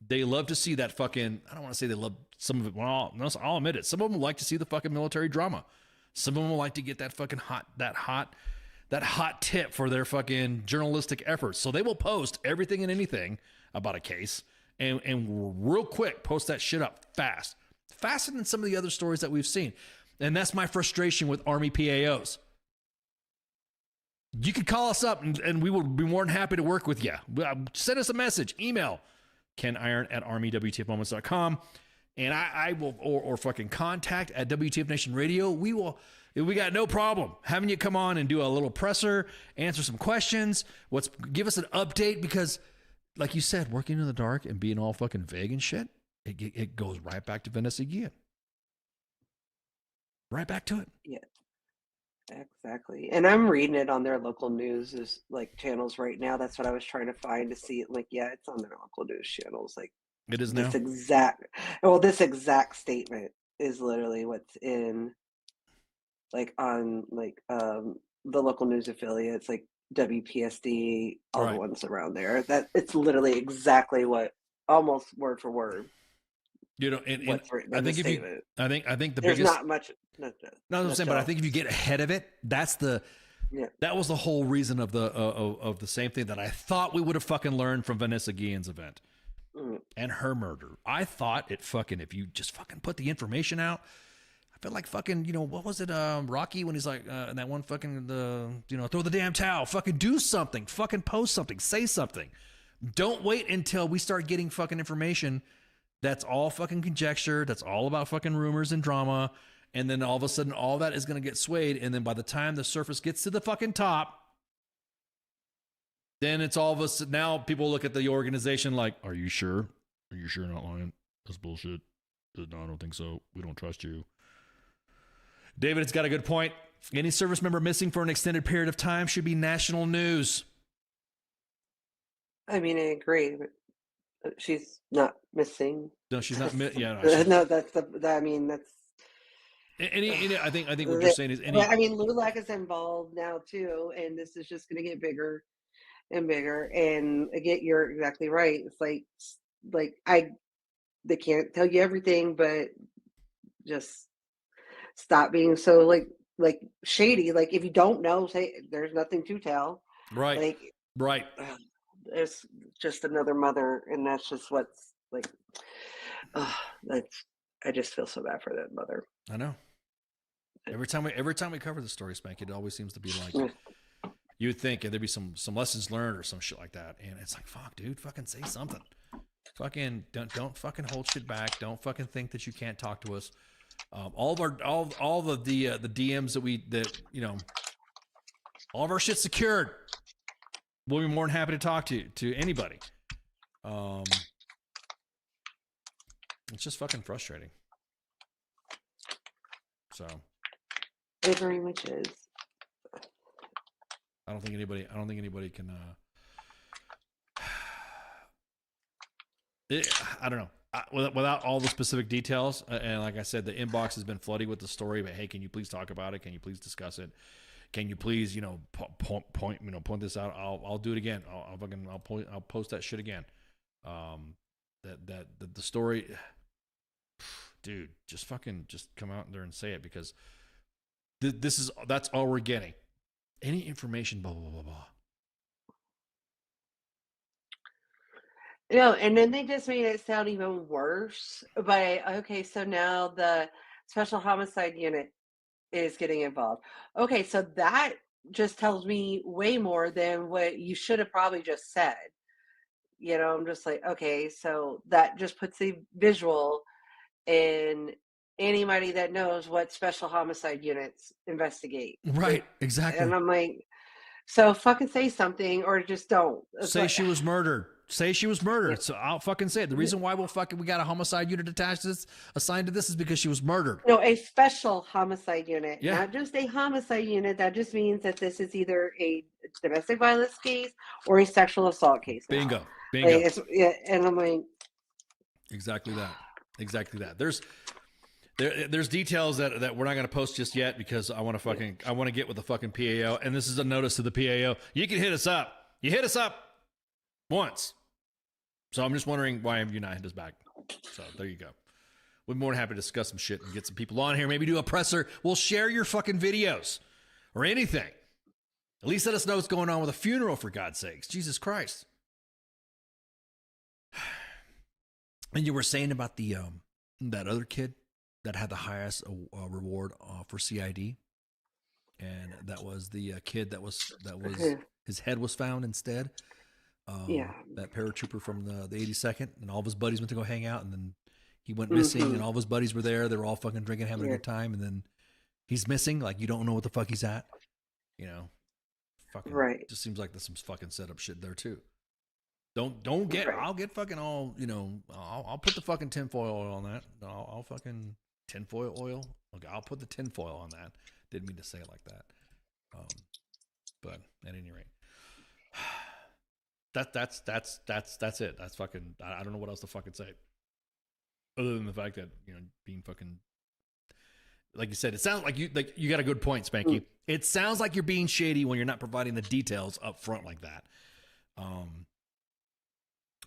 that fucking, I don't want to say they love some of it. Well, I'll admit it. Some of them like to see the fucking military drama. Some of them will like to get that fucking hot tip for their fucking journalistic efforts. So they will post everything and anything about a case and real quick post that shit up fast. Faster than some of the other stories that we've seen. And that's my frustration with Army PAOs. You can call us up and we will be more than happy to work with you. Send us a message, email keniron@armywtfmoments.com, and I will, or fucking contact at WTF Nation Radio. We got no problem having you come on and do a little presser, answer some questions, give us an update, because like you said, working in the dark and being all fucking vague and shit, it goes right back to Vanessa Guillen. Right back to it. Yeah, exactly. And I'm reading it on their local news like channels right now. That's what I was trying to find to see it. Like, yeah, it's on their local news channels. Like, it is now. This exact statement is literally what's in, like, on like the local news affiliates, like WPSD, all the ones around there. That it's literally exactly what, almost word for word. You know, and I think I think the there's biggest, not much. No, I'm saying, but I think if you get ahead of it, that was the whole reason of the same thing that I thought we would have fucking learned from Vanessa Guillen's event and her murder. I thought if you just fucking put the information out, I feel like fucking, what was it, Rocky, when he's like, in that one fucking, throw the damn towel, fucking do something, fucking post something, say something. Don't wait until we start getting fucking information that's all fucking conjecture, that's all about fucking rumors and drama, and then all of a sudden all that is going to get swayed, and then by the time the surface gets to the fucking top, then it's all of us. Now people look at the organization like, are you sure? Are you sure you're not lying? That's bullshit. No, I don't think so. We don't trust you. David, it's got a good point. Any service member missing for an extended period of time should be national news. I mean, I agree, but she's not missing. No, she's not. Yeah, no, that's I mean, that's. I think what you're saying is I mean, LULAC is involved now too, and this is just going to get bigger and bigger. And again, you're exactly right. It's like they can't tell you everything, but just stop being so like shady. Like if you don't know, say there's nothing to tell. Right. Like right. It's just another mother, and that's just what's like. I just feel so bad for that mother. I know. Every time we cover the story, Spank, it always seems to be like you would think there'd be some lessons learned or some shit like that, and it's like, fuck, dude, fucking say something. Fucking don't fucking hold shit back. Don't fucking think that you can't talk to us. All of the DMs that all of our shit's secured. We'll be more than happy to talk to anybody. It's just fucking frustrating. So it very much is. I don't think anybody can. I don't know. Without all the specific details, and like I said, the inbox has been flooding with the story. But hey, can you please talk about it? Can you please discuss it? Can you please, point this out? I'll do it again. I'll post that shit again. The story, dude, just come out there and say it, because that's all we're getting. Any information, blah blah blah blah. And then they just made it sound even worse. But okay, so now the Special Homicide Unit is getting involved. Okay, so that just tells me way more than what you should have probably just said. I'm just like, okay, so that just puts the visual in anybody that knows what Special Homicide Units investigate. Right, exactly. And I'm like, so fucking say something, or just don't. Say she was murdered. Say she was murdered. So I'll fucking say it. The reason why we got a homicide unit attached to this, assigned to this, is because she was murdered. No, a special homicide unit, Yeah. Not just a homicide unit. That just means that this is either a domestic violence case or a sexual assault case. Bingo. And I'm like, exactly that. There's details that we're not going to post just yet, because I want to get with the fucking PAO, and this is a notice to the PAO. You can hit us up. You hit us up once. So I'm just wondering why you not hit us back. So there you go. We're more than happy to discuss some shit and get some people on here. Maybe do a presser. We'll share your fucking videos or anything. At least let us know what's going on with a funeral, for God's sakes. Jesus Christ. And you were saying about the that other kid that had the highest reward for CID, and that was the kid that was his head was found instead. That paratrooper from the 82nd, and all of his buddies went to go hang out, and then he went missing, and all of his buddies were there. They were all fucking drinking, having a good time, and then he's missing. Like, you don't know what the fuck he's at. Fucking right. Just seems like there's some fucking setup shit there too. Don't get. Right. I'll get fucking all. I'll put the fucking tinfoil oil on that. I'll fucking tinfoil oil. Okay, I'll put the tinfoil on that. Didn't mean to say it like that. But at any rate. That's it. That's fucking. I don't know what else to fucking say, other than the fact that being fucking, like you said, it sounds like you got a good point, Spanky. It sounds like you're being shady when you're not providing the details up front like that.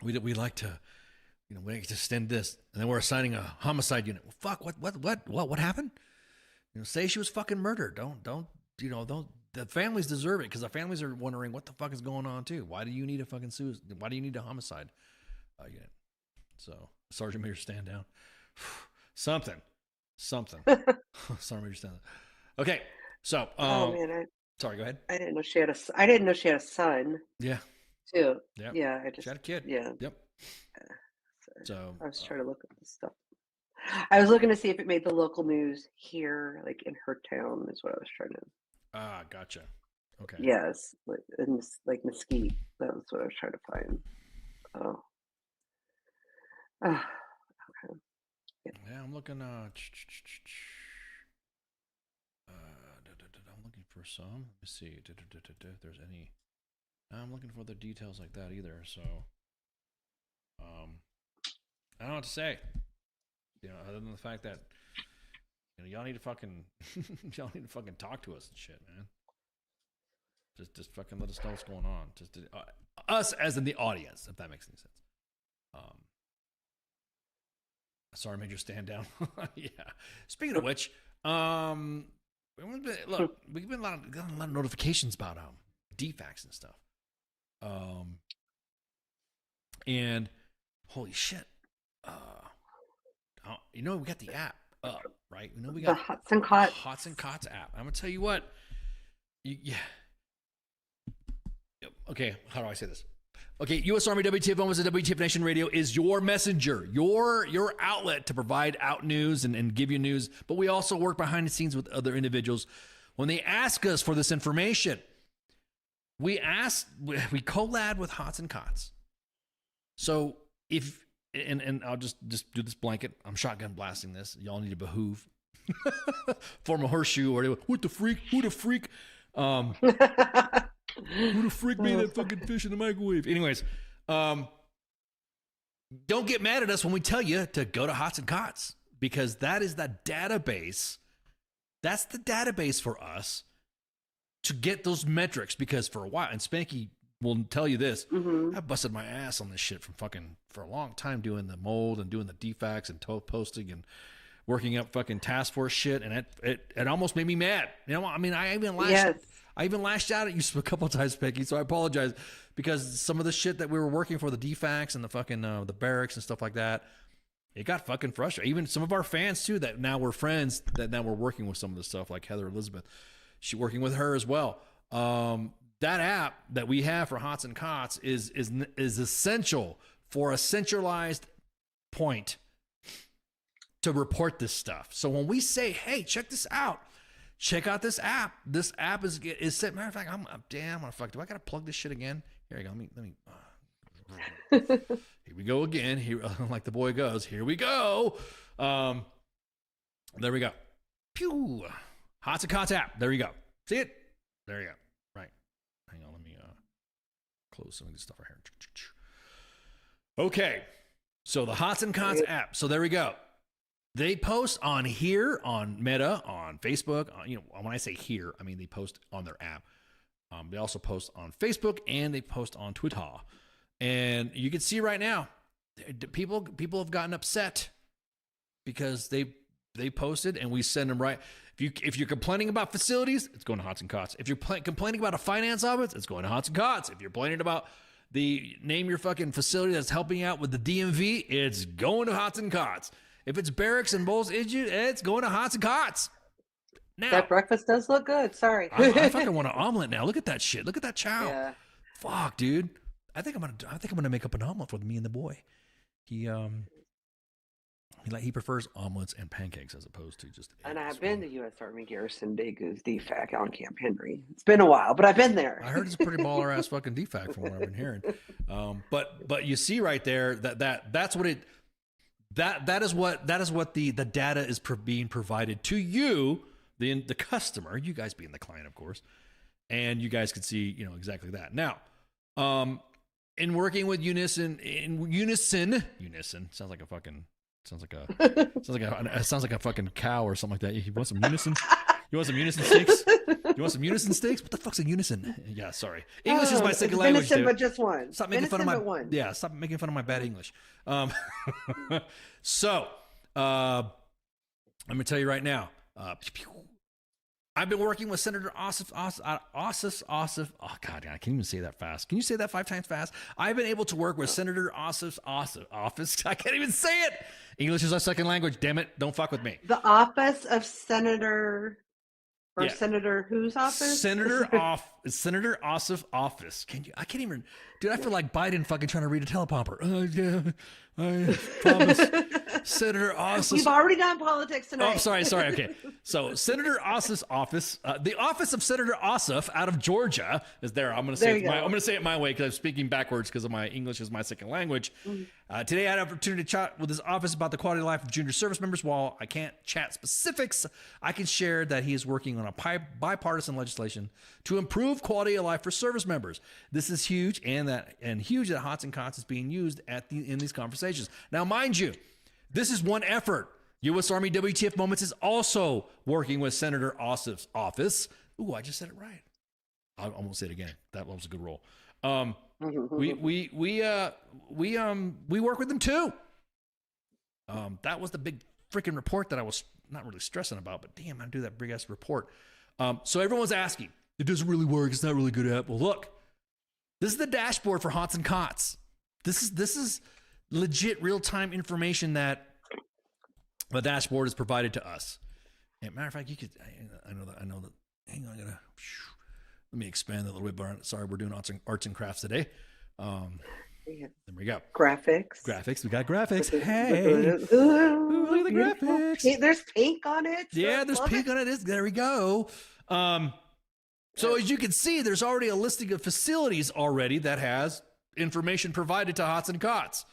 We like to, we like to extend this, and then we're assigning a homicide unit. Well, fuck, what happened? Say she was fucking murdered. Don't. The families deserve it, because the families are wondering what the fuck is going on too. Why do you need a fucking suicide? Why do you need a homicide unit? So, Sergeant Major, stand down. Something. Sergeant Major, stand down. Okay, so. Sorry, go ahead. I didn't know she had a son. Yeah. Too. Yep. Yeah. She had a kid. Yeah. Yep. So I was trying to look at this stuff. I was looking to see if it made the local news here, like in her town, is what I was trying to. Gotcha. Okay. Yes, like mesquite. That was what I was trying to find. Oh. Ah, okay. Yeah, I'm looking. I'm looking for some. Let me see if there's any. I'm looking for the details like that either. So, I don't know what to say. Other than the fact that y'all need to fucking y'all need to fucking talk to us and shit, man. Just fucking let us know what's going on. Just us as in the audience, if that makes any sense. Sorry, I made you stand down. Yeah. Speaking of which, look, we've been got a lot of notifications about defects and stuff. And holy shit, we got the app up, right? We got the Hots and Cots. Hots and Cots app. I'm gonna tell you what. Okay, how do I say this? Okay, U.S. Army WTF Almost a WTF Nation Radio is your messenger, your outlet to provide out news and give you news. But we also work behind the scenes with other individuals. When they ask us for this information, we collab with Hots and Cots. So and I'll just do this blanket. I'm shotgun blasting this. Y'all need to behoove. Form a horseshoe or what the freak? Who the freak? Who the freak made that fucking fish in the microwave? Anyways, don't get mad at us when we tell you to go to Hots and Cots, because that is the database. That's the database for us to get those metrics, because for a while, and Spanky will tell you this, I busted my ass on this shit for a long time, doing the mold and doing the defects and posting and working up fucking task force shit, and it almost made me mad. I even lashed out at you a couple of times, Becky, so I apologize, because some of the shit that we were working for, the defects and the fucking the barracks and stuff like that, it got fucking frustrating. Even some of our fans too, that now we're friends, that now we're working with some of the stuff, like Heather Elizabeth, she's working with her as well. That app that we have for Hots and Cots is essential for a centralized point to report this stuff. So when we say, hey, check this out, check out this app. This app is set. Matter of fact, I'm gonna fuck. Do I gotta plug this shit again? Here we go. Let me. Here we go again. Here, like the boy goes. Here we go. There we go. Pew. Hots and Cots app. There you go. See it? There you go. Right. Hang on. Let me close some of this stuff right here. Okay. So the Hots and Cots app. So there we go. They post on here, on Meta, on Facebook. When I say here, I mean they post on their app. They also post on Facebook and they post on Twitter. And you can see right now, people have gotten upset because they posted and we send them right. If you're complaining about facilities, it's going to Hots and Cots. If you're complaining about a finance office, it's going to Hots and Cots. If you're complaining about name your fucking facility that's helping out with the DMV, it's going to Hots and Cots. If it's barracks and bowls, it's going to Hots and Cots. Now, that breakfast does look good. Sorry. I fucking want an omelet now. Look at that shit. Look at that chow. Yeah. Fuck, dude. I think I'm gonna make up an omelet for me and the boy. He prefers omelets and pancakes as opposed to just. And I've been to U.S. Army Garrison Dago's DFAC on Camp Henry. It's been a while, but I've been there. I heard it's a pretty baller ass fucking DFAC from what I've been hearing. But you see right there that's what it. That is what the data is being provided to you, the customer, you guys being the client, of course, and you guys can see exactly that. Now, in working with Unison sounds like a fucking cow or something like that. You want some Unison? You want some Unison steaks? You want some Unison steaks? What the fuck's a Unison? Yeah, sorry. English is my second language. Venison, but just one. Stop making fun of my Stop making fun of my bad English. So, I'm gonna tell you right now. I've been working with Senator Ossoff. Oh God, I can't even say that fast. Can you say that 5 times fast? I've been able to work with Senator Ossoff's office. I can't even say it. English is our second language. Damn it! Don't fuck with me. The office of Senator, or Senator whose office? Senator Ossoff's office. I can't even, dude. I feel like Biden fucking trying to read a teleprompter. I promise. Senator Ossoff's. You've already done politics tonight. Oh, sorry. Okay. So Senator Ossoff's office, the office of Senator Ossoff out of Georgia is there. I'm going to say it my way because I'm speaking backwards because my English is my second language. Today I had an opportunity to chat with his office about the quality of life of junior service members. While I can't chat specifics, I can share that he is working on a bipartisan legislation to improve quality of life for service members. This is huge, and huge that Hots and Cots is being used in these conversations. Now, mind you, this is one effort. U.S. Army WTF Moments is also working with Senator Ossoff's office. Ooh, I just said it right. I almost say it again. That was a good roll. We work with them too. That was the big freaking report that I was not really stressing about, but damn, I do that big ass report. So everyone's asking, it doesn't really work. It's not really good at. Well, look, this is the dashboard for Hots and Cots. This is legit real-time information that the dashboard is provided to us. And matter of fact, you could, I know that, hang on, let me expand that a little bit, but sorry, we're doing arts and crafts today. There we go. Graphics. We got graphics. Hey. Ooh, look at the graphics. There's pink on it. Yeah, there's pink on it. There we go. So as you can see, there's already a listing of facilities already that has information provided to Hots and Cots.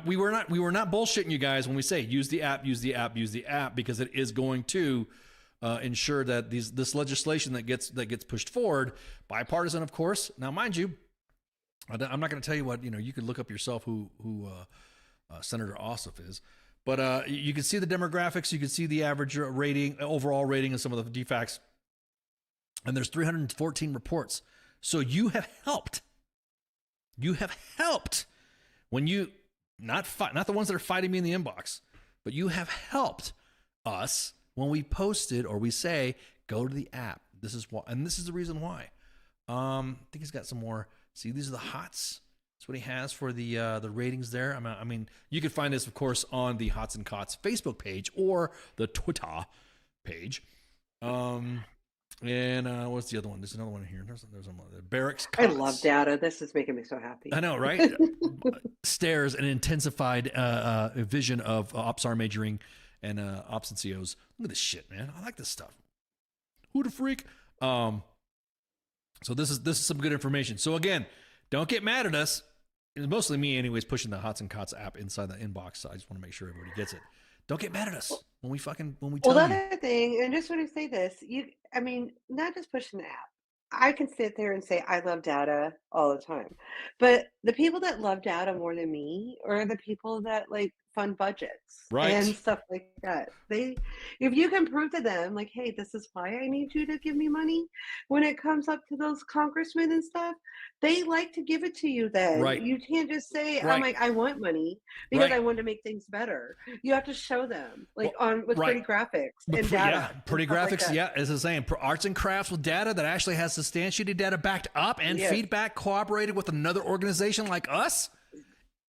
We were not bullshitting you guys when we say use the app, because it is going to ensure that this legislation that gets pushed forward, bipartisan, of course. Now, mind you, I'm not going to tell you what you can look up yourself who Senator Ossoff is, but you can see the demographics, you can see the average overall rating, and some of the defects. And there's 314 reports. So you have helped. You have helped when you not the ones that are fighting me in the inbox, but you have helped us when we posted or we say go to the app. This is why, and this is the reason why. I think he's got some more. See, these are the hots. That's what he has for the ratings there. I mean, you can find this, of course, on the Hots and Cots Facebook page or the Twitter page. And what's the other one? There's another one here. There's another Barracks Cots. I love data. This is making me so happy. I know, right? Stares an intensified vision of OPSAR majoring and ops and COs. Look at this shit, man. I like this stuff. Who the freak? So this is some good information. So again, don't get mad at us. It's mostly me, anyways, pushing the Hots and Cots app inside the inbox. So I just want to make sure everybody gets it. Don't get mad at us when we tell you. Well, the other thing, and just want to say this, not just pushing the app. I can sit there and say I love data all the time, but the people that love data more than me are the people that like fund budgets and stuff like that. If you can prove to them, like, hey, this is why I need you to give me money, when it comes up to those congressmen and stuff, they like to give it to you. Then you can't just say, I'm like, I want money because I want to make things better. You have to show them, like, with pretty graphics and data. Pretty graphics. Like as I was saying, arts and crafts with data that actually has substantiated data backed up and feedback cooperated with another organization like us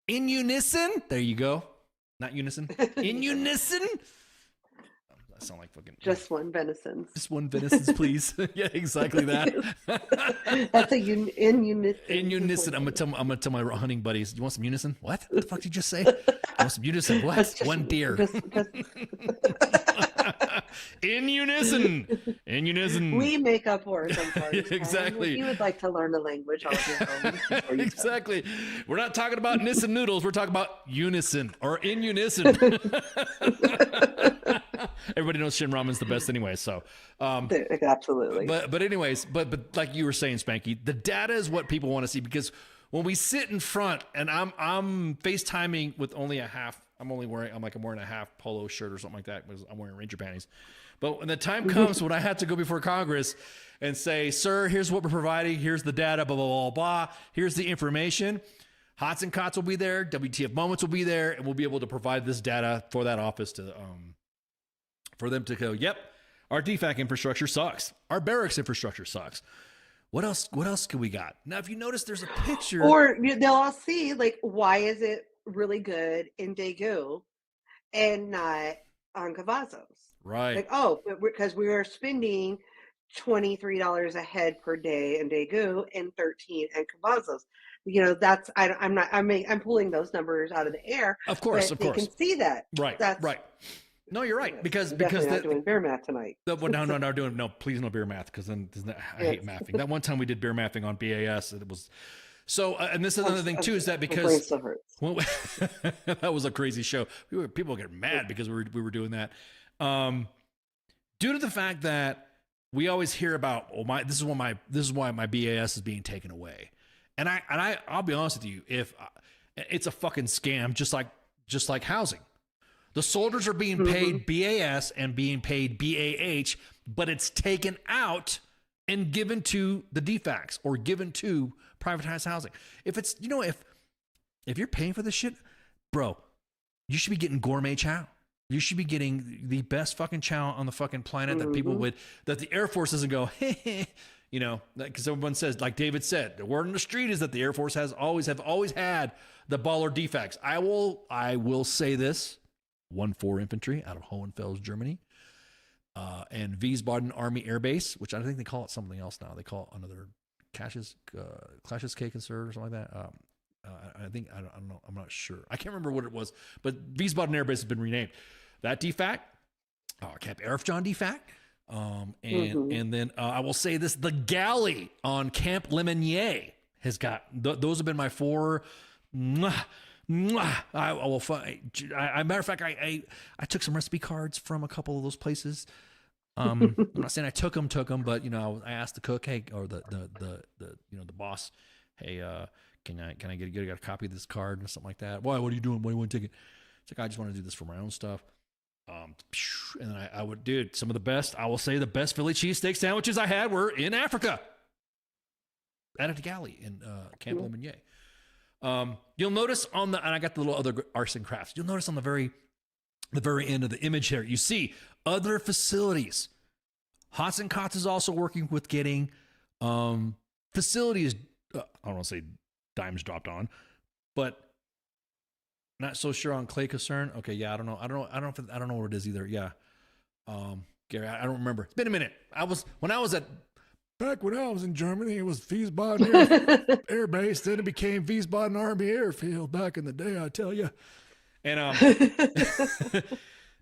in unison. There you go. Not unison. In unison. I sound like fucking. Just one venison. Just one venisons, please. Yeah, exactly that. That's in unison. In unison. I'm gonna tell my hunting buddies. You want some unison? What the fuck did you just say? I want some unison. What? Just, one deer. In unison. In unison. We make up words. Exactly. If you would like to learn the language, I'll do exactly. We're not talking about Nissen noodles. We're talking about unison or in unison. Everybody knows Shin Ramen's the best anyway. So, absolutely. But anyways, but like you were saying, Spanky, the data is what people want to see, because when we sit in front and I'm FaceTiming with only a half. I'm wearing a half polo shirt or something like that because I'm wearing Ranger panties. But when the time comes when I have to go before Congress and say, sir, here's what we're providing. Here's the data, blah, blah, blah, blah. Here's the information. Hots and Cots will be there. WTF Moments will be there. And we'll be able to provide this data for that office to, for them to go, yep, our DFAC infrastructure sucks. Our barracks infrastructure sucks. What else can we got? Now, if you notice, there's a picture. Or they'll all see, like, why is it really good in Daegu and not on Cavazos? Right. Like, because we are spending $23 a head per day in Daegu and $13 at Cavazos. That's I'm pulling those numbers out of the air. Of course, but they can see that. Right. No, you're right, because not doing beer math tonight. No, please no beer math, because then I hate mathing. That one time we did beer mathing on BAS, it was so. And this is another thing too, is that because that was a crazy show. People get mad because we were doing that, due to the fact that we always hear about this is why my BAS is being taken away, and I'll be honest with you, if it's a fucking scam, just like housing. The soldiers are being paid BAS and being paid BAH, but it's taken out and given to the DFACs or given to privatized housing. If it's, if you're paying for this shit, bro, you should be getting gourmet chow. You should be getting the best fucking chow on the fucking planet that the Air Force doesn't go, because everyone says, like David said, the word on the street is that the Air Force have always had the baller DFACs. I will say this. 1-4 Infantry out of Hohenfels, Germany, and Wiesbaden Army Air Base, which I think they call it something else now. They call it another Clashes Cake and Serve or something like that. I don't know. I'm not sure. I can't remember what it was, but Wiesbaden Air Base has been renamed. That DFAC, Camp Erfjohn DFAC, and then I will say this: the galley on Camp Lemonnier has got those have been my 4. I will find. Matter of fact, I took some recipe cards from a couple of those places. I'm not saying I took them, but I asked the cook, hey, or the boss, hey, can I get a copy of this card or something like that? Why? What are you doing? Why do you want to take it? It's like, I just want to do this for my own stuff. And then I would do some of the best. I will say the best Philly cheesesteak sandwiches I had were in Africa, at a galley in Camp Lemonnier. You'll notice and I got the little other arts and crafts. You'll notice on the very end of the image here, you see other facilities. Hots and Cots is also working with getting facilities. I don't want to say dimes dropped on, but not so sure on Clay Concern. Okay, yeah, I don't know what it is either. Yeah, Gary, I don't remember. It's been a minute. Back when I was in Germany, it was Wiesbaden Air Base. Then it became Wiesbaden Army Airfield back in the day, I tell you. And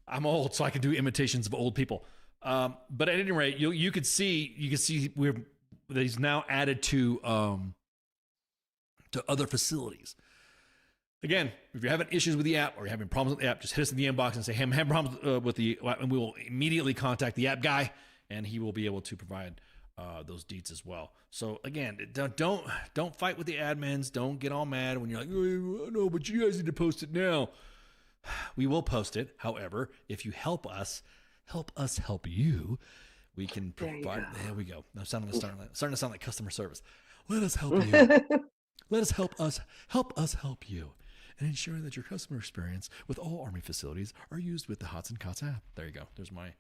I'm old, so I can do imitations of old people. But at any rate, you could see that he's now added to other facilities. Again, if you're having issues with the app or you're having problems with the app, just hit us in the inbox and say, hey, I'm having problems with the app, and we will immediately contact the app guy, and he will be able to provide those deets as well. So again, don't fight with the admins. Don't get all mad when you're like, oh, no, but you guys need to post it now. We will post it. However, if you help us help you, we can provide. There we go. I'm starting to sound like customer service. Let us help you. Let us help help you, and ensure that your customer experience with all Army facilities are used with the Hots and Cots app. There you go. There's my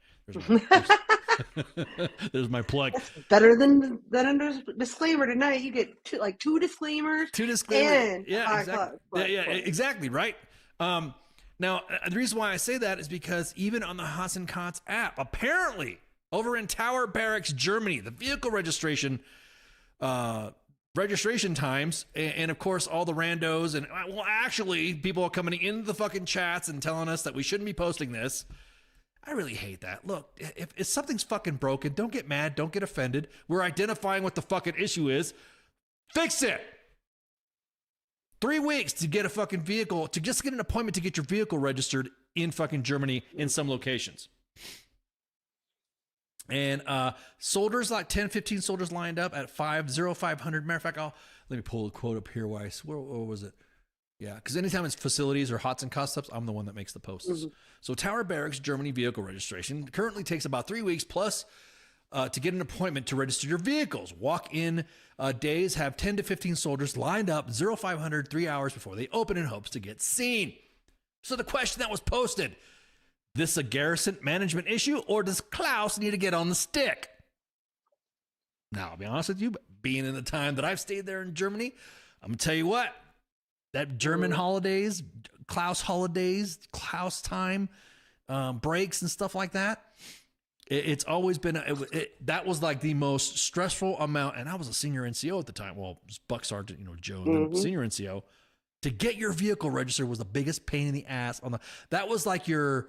there's my plug. That's better than disclaimer tonight. You get two disclaimers. And yeah, exactly. Exactly right. Now the reason why I say that is because even on the Hots and Cots app, apparently over in Tower Barracks, Germany, the vehicle registration times, and of course all the randos, and well, actually people are coming into the fucking chats and telling us that we shouldn't be posting this. I really hate that. Look, if something's fucking broken, don't get mad, don't get offended. We're identifying what the fucking issue is. Fix it. 3 weeks to get a fucking vehicle, to just get an appointment to get your vehicle registered in fucking Germany in some locations. And soldiers, like 10, 15 soldiers lined up at 500. Matter of fact, let me pull a quote up here. Where was it? Yeah, because anytime it's facilities or Hots and Cots stuff, I'm the one that makes the posts. Mm-hmm. So Tower Barracks, Germany vehicle registration currently takes about 3 weeks plus to get an appointment to register your vehicles. Walk-in days have 10 to 15 soldiers lined up 0500 3 hours before they open in hopes to get seen. So the question that was posted, this a garrison management issue, or does Klaus need to get on the stick? Now, I'll be honest with you, but being in the time that I've stayed there in Germany, I'm going to tell you what, that German holidays, Klaus time, breaks and stuff like that, It's always been that was like the most stressful amount. And I was a senior NCO at the time. Well, it was Buck Sergeant, Joe, and then senior NCO. To get your vehicle registered was the biggest pain in the ass. That was like you were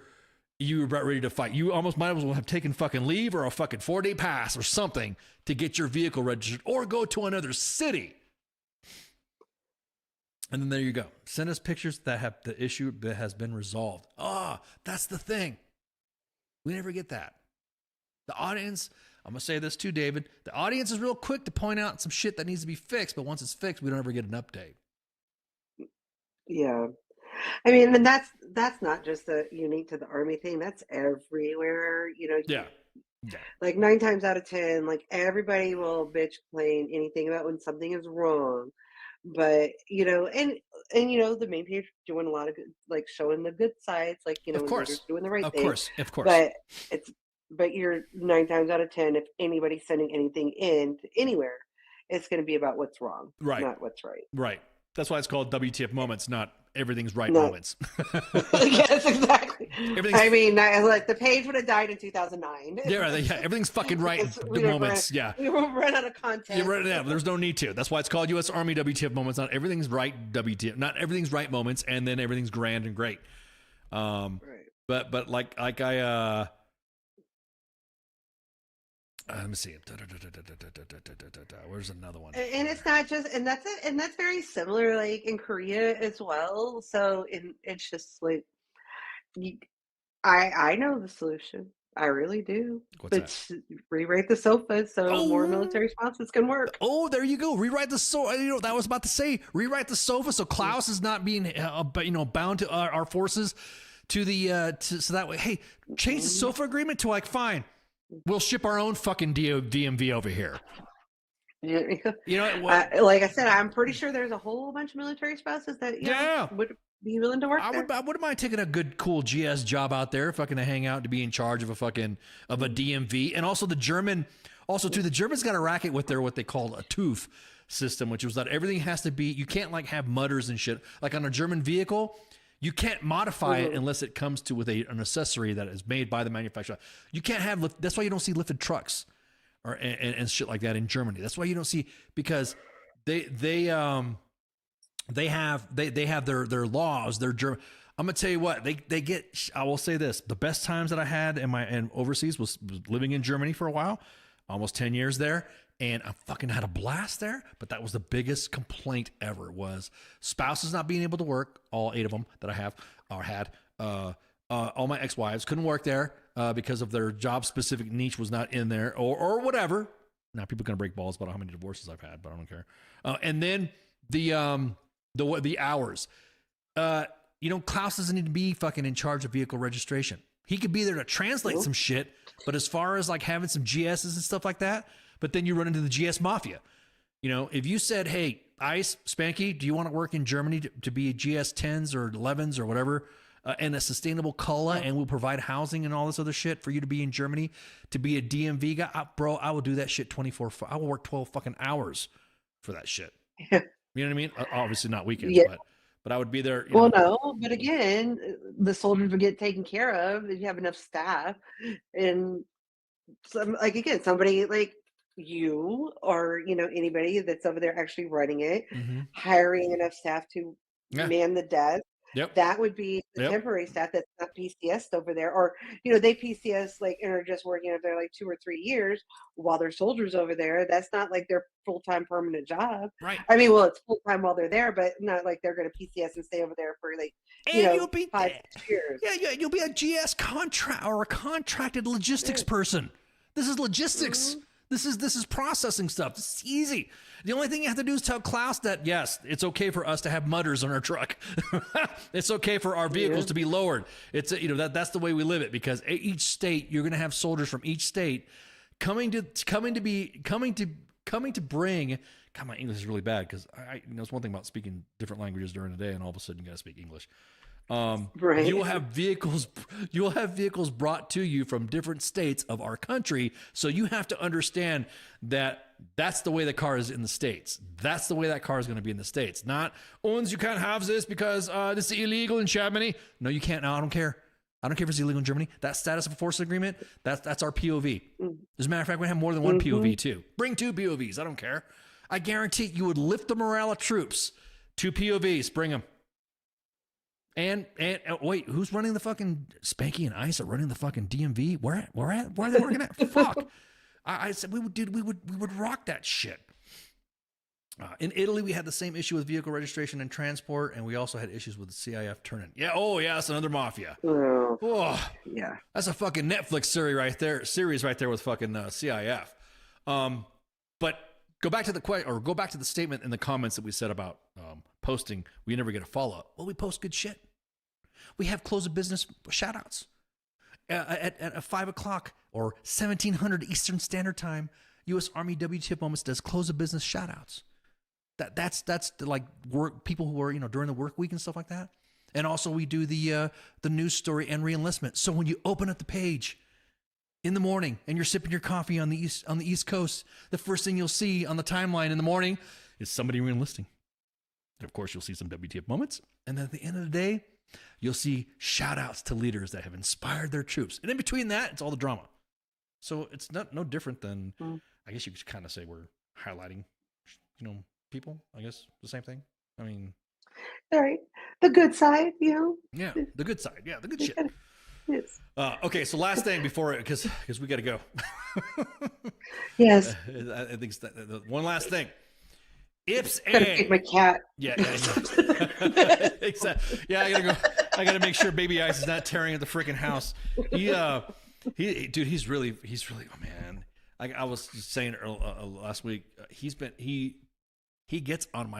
about ready to fight. You almost might as well have taken fucking leave or a fucking 4-day pass or something to get your vehicle registered or go to another city. And then there you go. Send us pictures that have the issue that has been resolved. That's the thing. We never get that. The audience, I'm going to say this too, David. The audience is real quick to point out some shit that needs to be fixed, but once it's fixed, we don't ever get an update. Yeah. I mean, and that's not just unique to the Army thing. That's everywhere, Yeah. Like 9 times out of 10, like everybody will bitch, complain anything about when something is wrong. But, and the main page doing a lot of good, like showing the good sides, like, of course, they're doing the right thing. Of course. But you're 9 times out of 10, if anybody's sending anything in to anywhere, it's going to be about what's wrong, right? Not what's right. Right. That's why it's called WTF moments, not everything's right moments. Yes, exactly. I mean, like the page would have died in 2009. Yeah, everything's fucking right moments. We will run out of content. Yeah, there's no need to. That's why it's called U.S. Army WTF moments. Not everything's right WTF. Not everything's right moments, and then everything's grand and great. Right. But like let me see. Where's another one? And it's not just, and that's it, and that's very similar, like in Korea as well. So it's just like, I know the solution. I really do. What's that? Rewrite the SOFA so more military spouses can work. Oh, there you go. Rewrite the SOFA. That I was about to say. Rewrite the SOFA so Klaus is not being, bound to our forces to the so that way. Hey, change the SOFA agreement to like fine. We'll ship our own fucking DMV over here. Like I said, I'm pretty sure there's a whole bunch of military spouses that would be willing to work there. I wouldn't mind taking a good, cool GS job out there, fucking to hang out, to be in charge of a DMV, and also the Germans got a racket with their what they call a TÜV system, which was that everything has to be. You can't like have mutters and shit like on a German vehicle. You can't modify it unless it comes with an accessory that is made by the manufacturer. You can't have that's why you don't see lifted trucks and shit like that in Germany. That's why you don't see, because they have their laws. They're German. I'm gonna tell you what they get. I will say this: the best times that I had in overseas was living in Germany for a while, almost 10 years there. And I fucking had a blast there, but that was the biggest complaint ever was spouses not being able to work. All 8 of them that I have or had. All my ex-wives couldn't work there because of their job-specific niche was not in there or whatever. Now people are gonna break balls about how many divorces I've had, but I don't care. And then the hours. Klaus doesn't need to be fucking in charge of vehicle registration. He could be there to translate some shit, but as far as like having some GSs and stuff like that. But then you run into the GS mafia. If you said, hey, Ice, Spanky, do you want to work in Germany to be a GS 10s or 11s or whatever, and a sustainable COLA, and we'll provide housing and all this other shit for you to be in Germany, to be a DMV guy? Bro, I will do that shit 24. I will work 12 fucking hours for that shit. You know what I mean? Obviously not weekends, but I would be there. No, but again, the soldiers would get taken care of if you have enough staff. And somebody like you or anybody that's over there actually running it, hiring enough staff to man the desk. That would be the temporary staff that's not PCS'd over there, or they PCS and are just working up there like 2 or 3 years while they're soldiers over there. That's not like their full-time permanent job, right? I mean, well, it's full-time while they're there, but not like they're going to PCS and stay over there for you'll be 5 years. Yeah, you'll be a GS contract or a contracted logistics person. This is logistics. This is processing stuff. It's easy. The only thing you have to do is tell Klaus that, yes, it's okay for us to have mutters on our truck. It's okay for our vehicles to be lowered. It's that's the way we live it, because each state, you're going to have soldiers from each state coming to bring. God, my English is really bad because it's one thing about speaking different languages during the day, and all of a sudden you got to speak English. Right. You will have vehicles brought to you from different states of our country. So you have to understand that that's the way the car is in the States. That's the way that car is going to be in the States. Not, you can't have this because this is illegal in Germany. No, you can't. No, I don't care. I don't care if it's illegal in Germany. That status of a forces agreement, that's our POV. As a matter of fact, we have more than one POV too. Bring 2 POVs. I don't care. I guarantee you would lift the morale of troops. 2 POVs. Bring them. And wait, who's running the fucking Spanky and Ice are running the fucking DMV? Where are they working at? Fuck. I said we would rock that shit. In Italy, we had the same issue with vehicle registration and transport, and we also had issues with the CIF turning. Yeah, that's another mafia. Yeah, that's a fucking Netflix series right there with fucking CIF. But go back to the statement in the comments that we said about posting. We never get a follow up. Well, we post good shit. We have close of business shout outs at 5 o'clock or 1700 Eastern Standard Time. U.S. Army WTF Moments does close of business shout outs. That's like work people who are during the work week and stuff like that. And also we do the news story and reenlistment. So when you open up the page in the morning and you're sipping your coffee on the East Coast, the first thing you'll see on the timeline in the morning is somebody reenlisting. And of course, you'll see some WTF moments. And then at the end of the day, you'll see shout outs to leaders that have inspired their troops. And in between that, it's all the drama. So it's no different than, I guess you could kind of say we're highlighting, people, I guess the same thing. I mean, all right, the good side, Yeah, the good side. Yeah, the good shit. Yes. Okay, so last thing before, because we got to go. Yes. I think one last thing. Ips Gotta A. feed my cat. Yeah. Exactly. Yeah, I gotta make sure Baby Ice is not tearing at the freaking house. Dude, he's really. Oh man, I was just saying last week. He gets on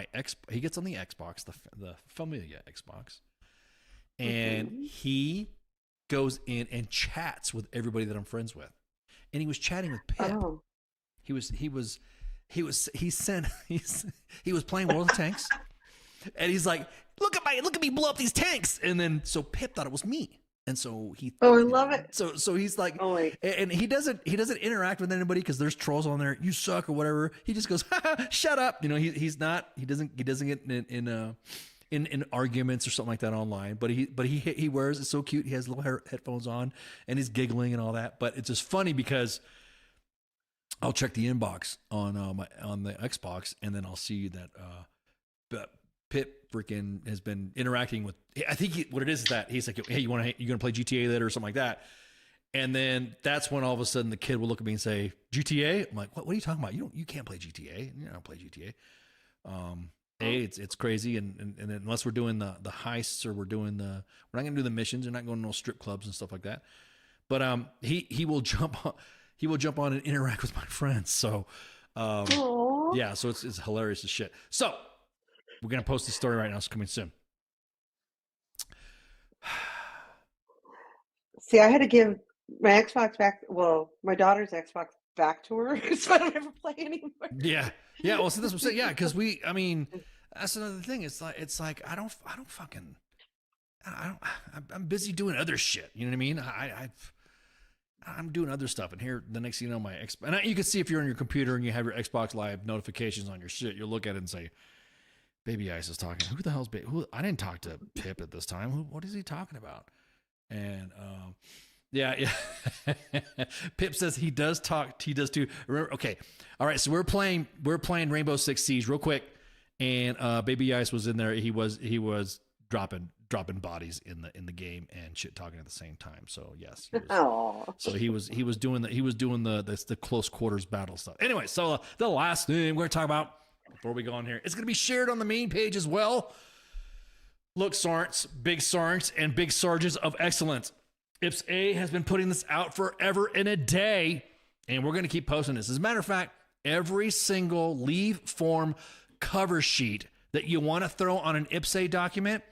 He gets on the Xbox, the Familia Xbox, and he goes in and chats with everybody that I'm friends with, and he was chatting with Pip. Oh. He was playing World of Tanks, and he's like, look at me blow up these tanks, and then so Pip thought it was me, and so he. Oh, I love it. So he's like, oh, and he doesn't interact with anybody because there's trolls on there. You suck or whatever. He just goes, shut up. He doesn't get in arguments or something like that online. But he wears, it's so cute. He has little headphones on and he's giggling and all that. But it's just funny because I'll check the inbox on the Xbox, and then I'll see that Pip freaking has been interacting with. I think what it is that he's like, hey, you gonna play GTA later or something like that, and then that's when all of a sudden the kid will look at me and say GTA. I'm like, what are you talking about? You can't play GTA. You don't play GTA. It's crazy, and unless we're doing the heists or we're not gonna do the missions. We're not going to no strip clubs and stuff like that. But he will jump on. He will jump on and interact with my friends. So, yeah, so it's hilarious as shit. So, we're going to post the story right now. It's coming soon. See, I had to give my Xbox back. Well, my daughter's Xbox back to her, so I don't ever play anymore. Yeah. Well, see, that's what I'm saying. Yeah, because that's another thing. It's like I'm busy doing other shit. You know what I mean? I'm doing other stuff, and here the next thing you know, you can see if you're on your computer and you have your Xbox Live notifications on your shit, you'll look at it and say, Baby Ice is talking. Who the hell's I didn't talk to Pip at this time. What is he talking about? And yeah. Pip says he does talk. He does too. Remember? Okay, all right. So we're playing Rainbow Six Siege real quick, and Baby Ice was in there. He was dropping bodies in the game and shit talking at the same time. So yes, he was doing the close quarters battle stuff. Anyway, so the last thing we're gonna talk about before we go on here, it's gonna be shared on the main page as well. Look, Sergeants, big sergeants, and big sergeants of excellence. IPS A has been putting this out forever and a day, and we're gonna keep posting this. As a matter of fact, every single leave form cover sheet that you want to throw on an IPS A document.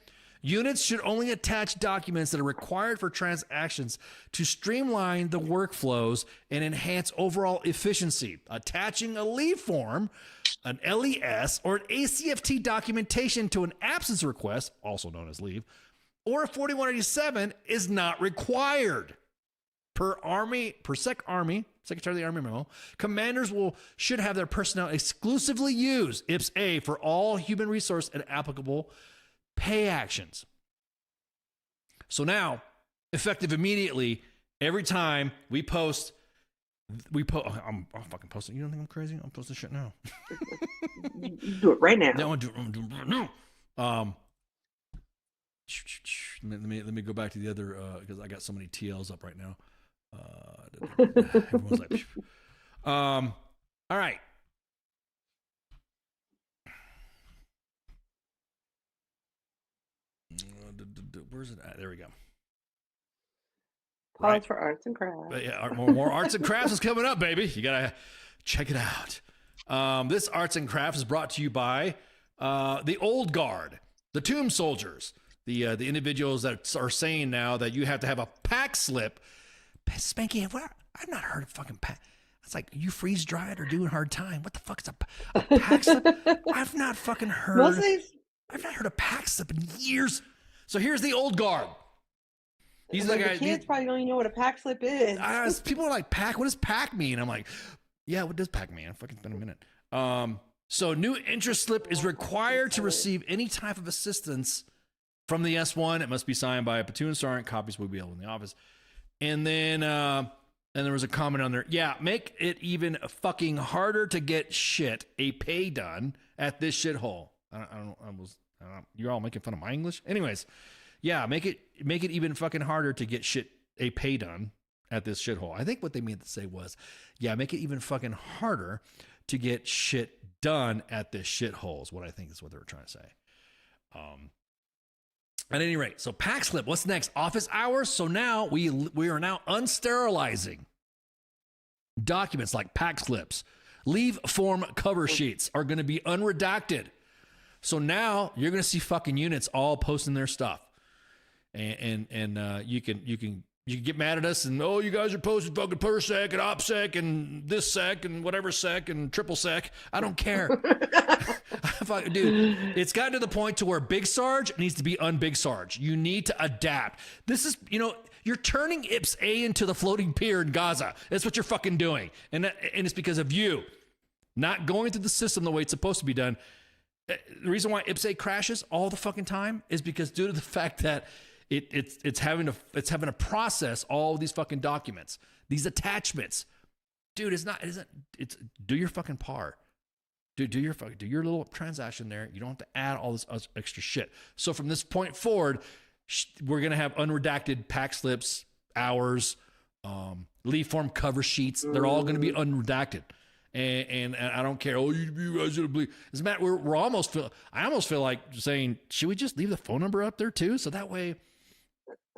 Units should only attach documents that are required for transactions to streamline the workflows and enhance overall efficiency. Attaching a leave form, an LES, or an ACFT documentation to an absence request, also known as leave, or a 4187 is not required. Per Secretary of the Army memo, commanders should have their personnel exclusively use IPS A for all human resource and applicable pay actions. So now, effective immediately every time we post. I'm fucking posting. You don't think I'm crazy? I'm posting shit now. Do it right now. No, I'm doing it right now. Let me go back to the other because I got so many TLs up right now. Everyone's like, all right. Where's it at? There we go. Pause for arts and crafts. But yeah, more arts and crafts is coming up, baby. You gotta check it out. This arts and crafts is brought to you by the old guard, the tomb soldiers, the individuals that are saying now that you have to have a pack slip. Spanky, I've not heard of fucking pack. It's like you freeze dried or doing hard time. What the fuck is a pack slip? I've not fucking heard. I've not heard of pack slip in years. So here's the old guard. These are the guys. Kids probably don't even know what a pack slip is. People are like, pack? What does pack mean? I'm like, yeah, what does pack mean? Fucking spend a minute. So new interest slip is required to receive any type of assistance from the S1. It must be signed by a platoon sergeant. Copies will be held in the office. And then there was a comment on there. Yeah, make it even fucking harder to get shit a pay done at this shithole. You're all making fun of my English. Anyways, yeah, make it even fucking harder to get shit a pay done at this shithole. I think what they meant to say was, yeah, make it even fucking harder to get shit done at this shithole is what I think is what they were trying to say. At any rate, so pack slip. What's next? Office hours. So now we are now unsterilizing documents like pack slips. Leave form cover sheets are going to be unredacted. So now you're going to see fucking units all posting their stuff, and you can get mad at us and you guys are posting fucking per sec and op sec and this sec and whatever sec and triple sec. I don't care. Dude, it's gotten to the point to where Big Sarge needs to be unbig Sarge. You need to adapt. This is, you're turning IPS-A into the floating pier in Gaza. That's what you're fucking doing. And it's because of you not going through the system the way it's supposed to be done. The reason why IPS-A crashes all the fucking time is because due to the fact that it's having to process all these fucking documents, these attachments. Dude, it's do your fucking par. Do your little transaction there. You don't have to add all this extra shit. So from this point forward, we're going to have unredacted pack slips, hours, leave form cover sheets. They're all going to be unredacted. And I don't care. You guys should believe. As a matter, I almost feel like saying, should we just leave the phone number up there too? So that way.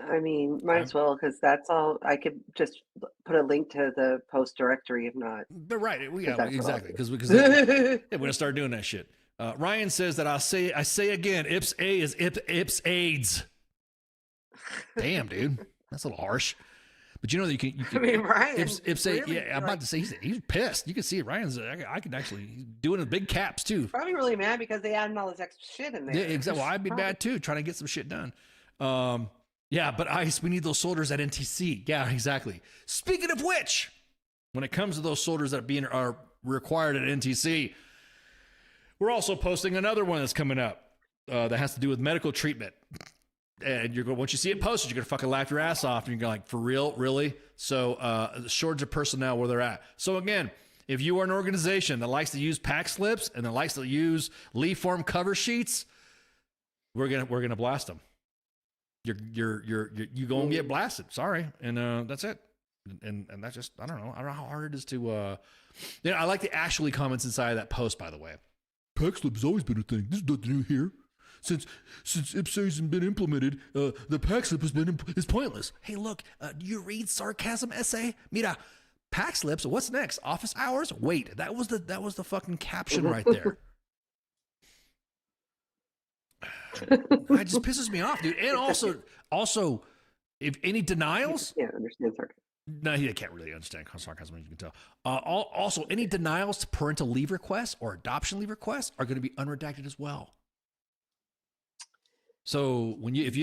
I mean, might as well, because that's all. I could just put a link to the post directory if not. But right, yeah, exactly. Because we're gonna start doing that shit. Ryan says that I say again, IPS-A is IPS-AIDS. Damn, dude, that's a little harsh. But you know that you can. I mean, Ryan. IPS-A, really, yeah, I'm about to say he's pissed. You can see it. Ryan's. I could actually he's doing the big caps too. Probably really mad because they added all this extra shit in there. Yeah, exactly. Well, I'd be mad too, trying to get some shit done. Yeah, but ICE, we need those soldiers at NTC. Yeah, exactly. Speaking of which, when it comes to those soldiers that are required at NTC, we're also posting another one that's coming up that has to do with medical treatment. And once you see it posted, you're gonna fucking laugh your ass off, and you're going like, for real, really? So the shortage of personnel where they're at. So again, if you are an organization that likes to use pack slips and that likes to use leave form cover sheets, we're gonna blast them. You're gonna get blasted. Sorry, and that's it. And that's just I don't know how hard it is to. I like the actually comments inside of that post. By the way, pack slip has always been a thing. This is nothing new here. Since IPS-A hasn't been implemented, the pack slip is pointless. Hey, look, do you read sarcasm essay? Mira, pack slips. What's next? Office hours. Wait, that was the fucking caption right there. It just pisses me off, dude. And also, if any denials, I can't understand sarcasm. No, he can't really understand sarcasm, as you can tell. Also, any denials to parental leave requests or adoption leave requests are going to be unredacted as well. So when it's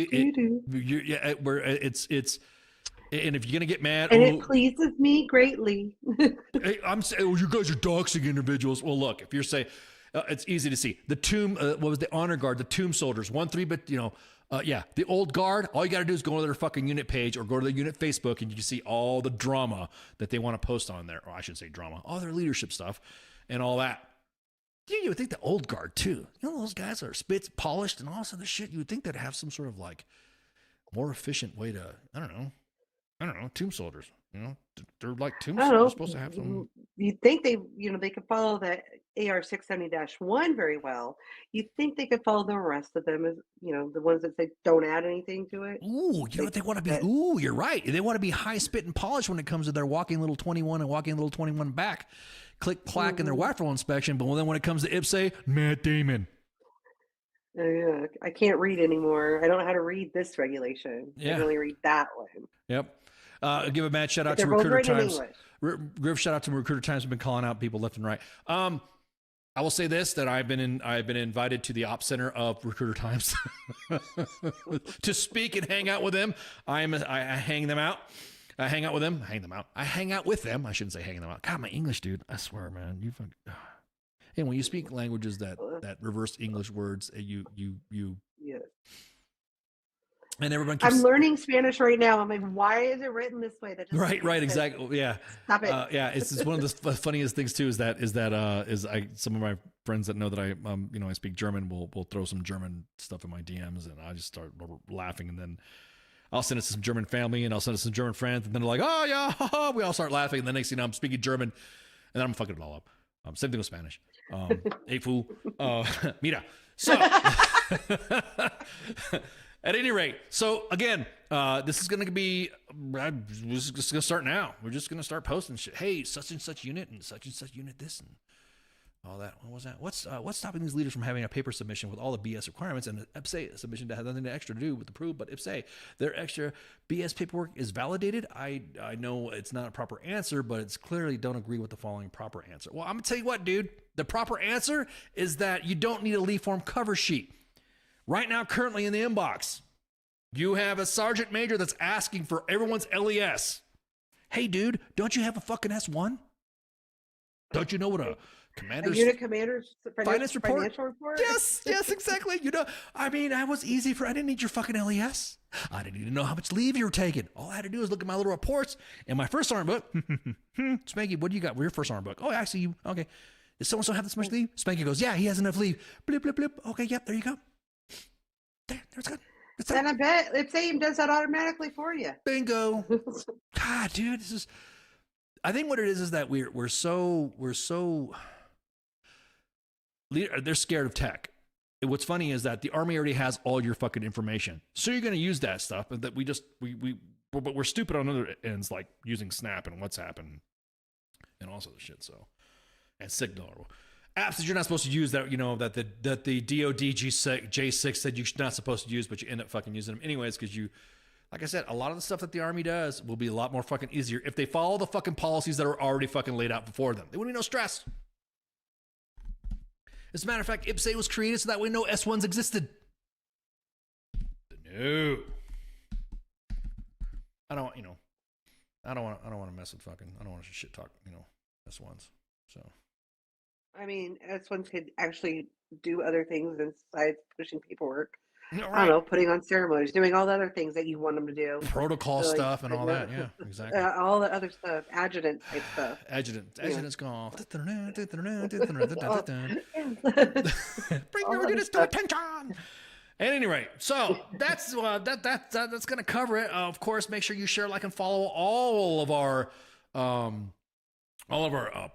and if you're gonna get mad, and it pleases me greatly. Hey, I'm saying, you guys are doxing individuals. Well, look, if you're saying. It's easy to see. The tomb, what was the honor guard? The tomb soldiers, 1-3, but Yeah, the old guard, all you got to do is go to their fucking unit page or go to the unit Facebook and you can see all the drama that they want to post on there. Or I should say drama, all their leadership stuff and all that. You would think the old guard too. You know, those guys are spits polished and all this other shit. You would think they'd have some sort of like more efficient way to, I don't know, tomb soldiers. You know, they're like tomb soldiers. They're supposed to have some. You'd think they could follow that AR 670-1 very well. You'd think they could follow the rest of them as, the ones that say don't add anything to it. Ooh, you know what they want to be? Ooh, you're right. They want to be high spit and polished when it comes to their walking little 21 and walking little 21 back. Click, clack in their rifle inspection. But then when it comes to IPSE, Matt Damon. Yeah, I can't read anymore. I don't know how to read this regulation. I can only read that one. Yep. Give a mad shout out to Recruiter Times. Give shout out to Recruiter Times. Have been calling out people left and right. I will say this: that I've been invited to the Ops Center of Recruiter Times to speak and hang out with them. I hang them out. I hang out with them. Hang them out. I hang out with them. I shouldn't say hanging them out. God, my English, dude. I swear, man. You fucking. And when you speak languages that reverse English words, you. Yeah. And everyone keeps... I'm learning Spanish right now. I'm like, why is it written this way? That just right, exactly. Yeah. Stop it. Yeah, it's one of the funniest things too. Is some of my friends that know that I speak German will throw some German stuff in my DMs, and I just start laughing, and then I'll send it to some German family, and I'll send it to some German friends, and then they're like, oh yeah, we all start laughing, and the next thing you know, I'm speaking German, and then I'm fucking it all up. Same thing with Spanish. Hey fool, mira. So. At any rate, so again, this is going to be, we're just going to start now. We're just going to start posting shit. Hey, such and such unit this and all that. What was that? What's stopping these leaders from having a paper submission with all the BS requirements and an IPSE submission that has nothing extra to do with the proof, but IPSE, their extra BS paperwork is validated? I know it's not a proper answer, but it's clearly don't agree with the following proper answer. Well, I'm going to tell you what, dude. The proper answer is that you don't need a leave form cover sheet. Right now, currently in the inbox, you have a sergeant major that's asking for everyone's LES. Hey, dude, don't you have a fucking S1? Don't you know what a commander's... A unit commander's financial report? Yes, exactly. I was easy I didn't need your fucking LES. I didn't even know how much leave you were taking. All I had to do was look at my little reports and my first arm book. Spanky, what do you got? Where's your first arm book? Oh, actually, okay. Does so-and-so have this much leave? Spanky goes, yeah, he has enough leave. Blip, blip, blip. Okay, yep, there you go. There's good. And I bet IPSE does that automatically for you. Bingo. God, dude, I think what it is that we're so they're scared of tech. And what's funny is that the Army already has all your fucking information, so you're going to use that stuff, and that but we're stupid on other ends, like using Snap and WhatsApp and all this other shit. So, and Signal. Apps that you're not supposed to use that the DOD J6 said you're not supposed to use, but you end up fucking using them anyways because you, like I said, a lot of the stuff that the Army does will be a lot more fucking easier if they follow the fucking policies that are already fucking laid out before them. There wouldn't be no stress. As a matter of fact, IPSE was created so that way no S1s existed. No. I don't want to mess with fucking, I don't want to shit talk, S1s. So. I mean, S1s could actually do other things besides pushing paperwork. Right. I don't know, putting on ceremonies, doing all the other things that you want them to do. Protocol stuff and all that. Yeah, exactly. All the other stuff, adjutant type stuff. Adjutant's gone. Bring your units to attention. At any rate, so that's going to cover it. Of course, make sure you share, like, and follow all of our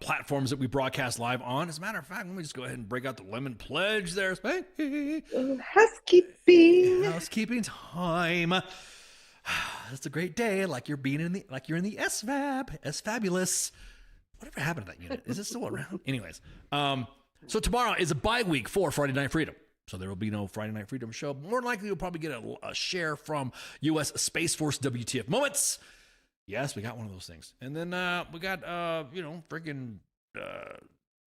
platforms that we broadcast live on. As a matter of fact, let me just go ahead and break out the lemon pledge there. Housekeeping time. It's a great day, like you're in the SFAB, S-Fabulous. Whatever happened to that unit? Is it still around? Anyways, so tomorrow is a bye week for Friday Night Freedom. So there will be no Friday Night Freedom show. More than likely, you'll probably get a share from U.S. Space Force WTF Moments. Yes, we got one of those things. And then we got, freaking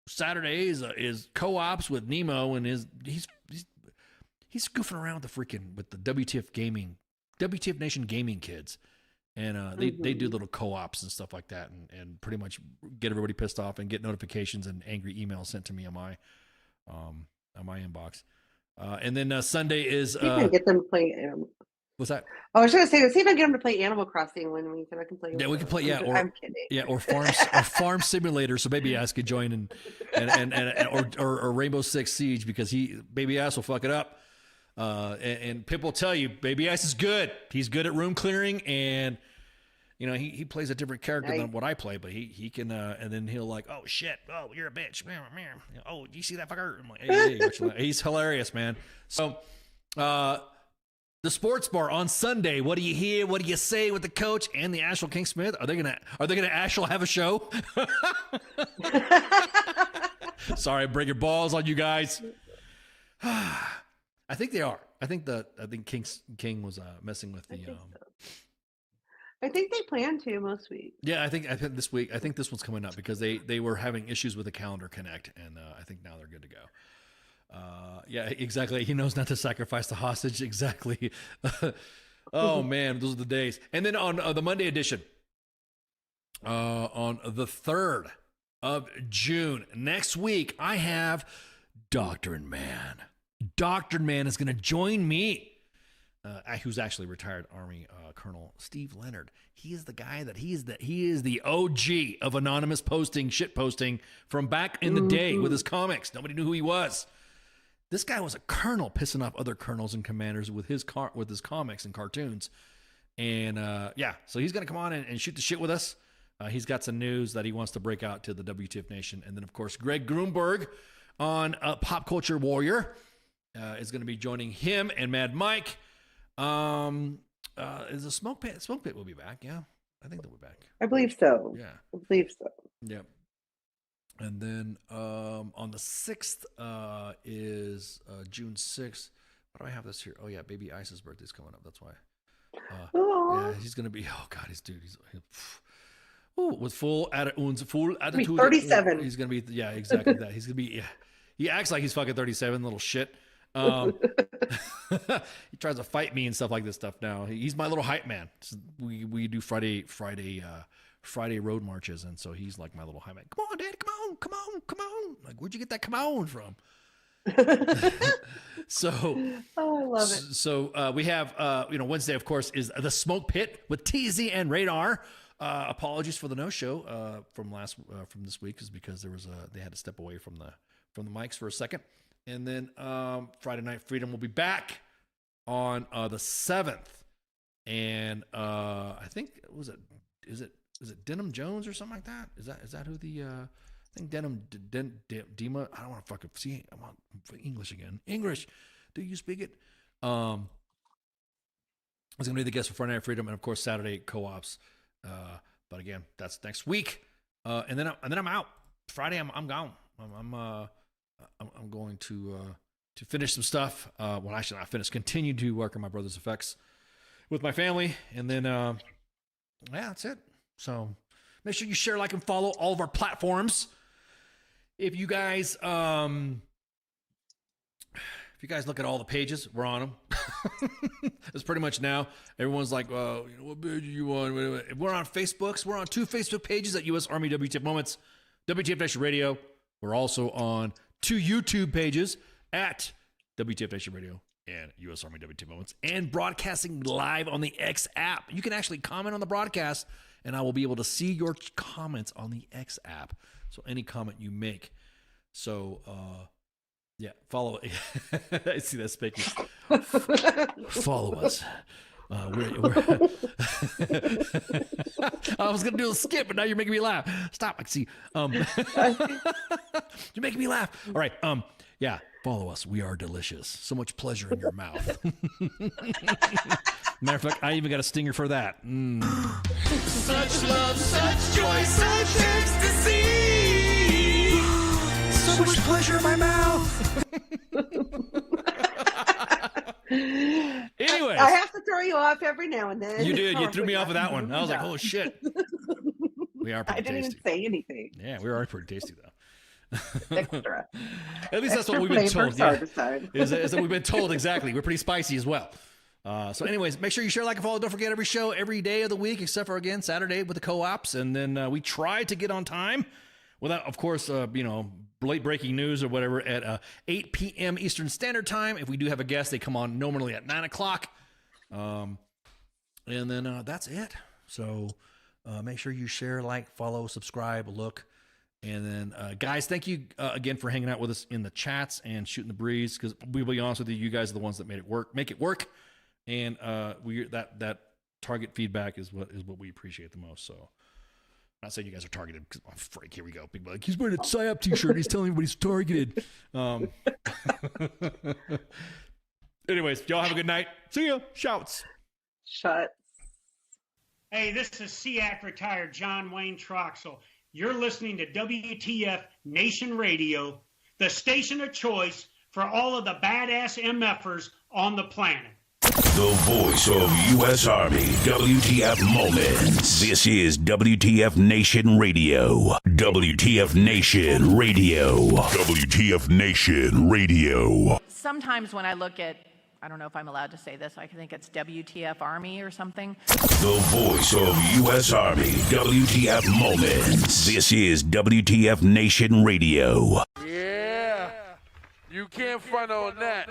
Saturdays is co-ops with Nemo, and he's goofing around with the WTF Nation gaming kids. And they do little co-ops and stuff like that, and pretty much get everybody pissed off and get notifications and angry emails sent to me on my inbox. And then Sunday is. See if I can get them to play. What's that? Oh, I was going to say, see if I can get them to play Animal Crossing one week, and I can play. Yeah, we can play. Yeah, I'm kidding. Yeah, or farm simulator. So Baby Ass could join or Rainbow Six Siege because Baby Ass will fuck it up. And Pip will tell you, Baby Ass is good. He's good at room clearing, and he plays a different character than what I play, but he can. And then he'll like, oh shit, oh you're a bitch, oh you see that fucker? I'm like, hey, he's hilarious, man. So, the sports bar on Sunday. What do you hear? What do you say with the coach and the Asheville King Smith? Are they gonna Asheville have a show? Sorry, break your balls on you guys. I think they are. I think King was messing with the. I think they plan to most weeks. Yeah, I think this week. I think this one's coming up because they were having issues with the calendar connect, and I think now they're good to go. Yeah, exactly. He knows not to sacrifice the hostage. Exactly. Oh man, those are the days. And then on the Monday edition, on the 3rd of June next week, I have Doctrine Man. Doctrine Man is going to join me. Who's actually retired Army Colonel Steve Leonard. He is the guy that he is the OG of anonymous shit posting from back in the day with his comics. Nobody knew who he was. This guy was a colonel pissing off other colonels and commanders with his comics and cartoons. And so he's going to come on and shoot the shit with us. He's got some news that he wants to break out to the WTF Nation. And then, of course, Greg Grunberg on Pop Culture Warrior is going to be joining him and Mad Mike. Is a Smoke Pit? Smoke Pit will be back. Yeah, I think they'll be back. I believe so. Yeah, I believe so. Yeah. And then on the 6th is June 6th. Why do I have this here? Oh yeah, Baby Ice's birthday's coming up. That's why. Yeah, he's gonna be. Oh God, he's with full attitude. 37. He's gonna be. Yeah, exactly that. He's gonna be. Yeah, he acts like he's fucking 37, little shit. He tries to fight me and stuff like this stuff now. He's my little hype man. We do Friday road marches, and so he's like my little hype man. Come on, Dad, come on. Like, where'd you get that come on from? So I love it. So we have Wednesday, of course, is the Smoke Pit with TZ and Radar. Apologies for the no show from this week, is because they had to step away from the mics for a second. And then Friday Night Freedom will be back on the 7th. And I think is it Denim Jones or something like that? Is that who the I think Dema, I don't want to fucking see. I want English again. English. Do you speak it? It's gonna be the guest for Friday Night Freedom, and of course Saturday co-ops. But again, that's next week. And then I'm out. Friday I'm gone. I'm going to finish some stuff. Well, actually not finish. Continue to work on my brother's effects with my family, and then yeah, that's it. So make sure you share, like, and follow all of our platforms. If you guys look at all the pages, we're on them. It's pretty much now. Everyone's like, what page are you on? We're on Facebooks. We're on 2 Facebook pages at U.S. Army WTF Moments, WTF Nation Radio. We're also on 2 YouTube pages at WTF Nation Radio and U.S. Army WTF Moments, and broadcasting live on the X app. You can actually comment on the broadcast, and I will be able to see your comments on the X app. So any comment you make. So, yeah, follow. I see that speaking. Follow us. We're I was gonna do a skip, but now you're making me laugh. Stop. I see. You're making me laugh. All right. Yeah. Follow us. We are delicious. So much pleasure in your mouth. Matter of fact, I even got a stinger for that. Such love, such joy, such ecstasy. So much pleasure in my mouth. Anyways, I have to throw you off every now and then. You did. You threw me off of that one. I was like, oh shit. We are pretty I didn't tasty. even say anything. Yeah, we are pretty tasty though. Extra. At least that's what we've been told. Yeah. Is that we've been told exactly. We're pretty spicy as well. So anyways, make sure you share, like, and follow. Don't forget, every show, every day of the week, except for, again, Saturday with the co-ops. And then we try to get on time. Well, that, of course, late breaking news or whatever at 8 p.m. Eastern Standard Time. If we do have a guest, they come on normally at 9 o'clock. And then that's it. So make sure you share, like, follow, subscribe, look. And then, guys, thank you again for hanging out with us in the chats and shooting the breeze. Because we'll be honest with you, you guys are the ones that make it work. And that target feedback is what we appreciate the most. So, I'm not saying you guys are targeted because I'm freak. Here we go. People are like, he's wearing a PSYOP t-shirt. He's telling everybody he's targeted. Anyways, y'all have a good night. See ya. Shouts. Shut. Hey, this is SEAC retired John Wayne Troxel. You're listening to WTF Nation Radio, the station of choice for all of the badass MFers on the planet. The voice of U.S. Army, WTF Moments. This is WTF Nation Radio. WTF Nation Radio. WTF Nation Radio. Sometimes when I look at, I don't know if I'm allowed to say this, I think it's WTF Army or something. The voice of U.S. Army, WTF Moments. This is WTF Nation Radio. Yeah, you can't front on that.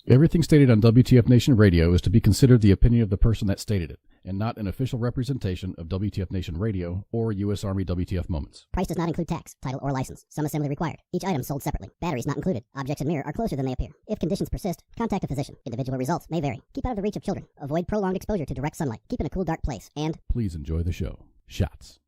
Everything stated on WTF Nation Radio is to be considered the opinion of the person that stated it, and not an official representation of WTF Nation Radio or U.S. Army WTF Moments. Price does not include tax, title, or license. Some assembly required. Each item sold separately. Batteries not included. Objects in mirror are closer than they appear. If conditions persist, contact a physician. Individual results may vary. Keep out of the reach of children. Avoid prolonged exposure to direct sunlight. Keep in a cool, dark place. And please enjoy the show. Shots.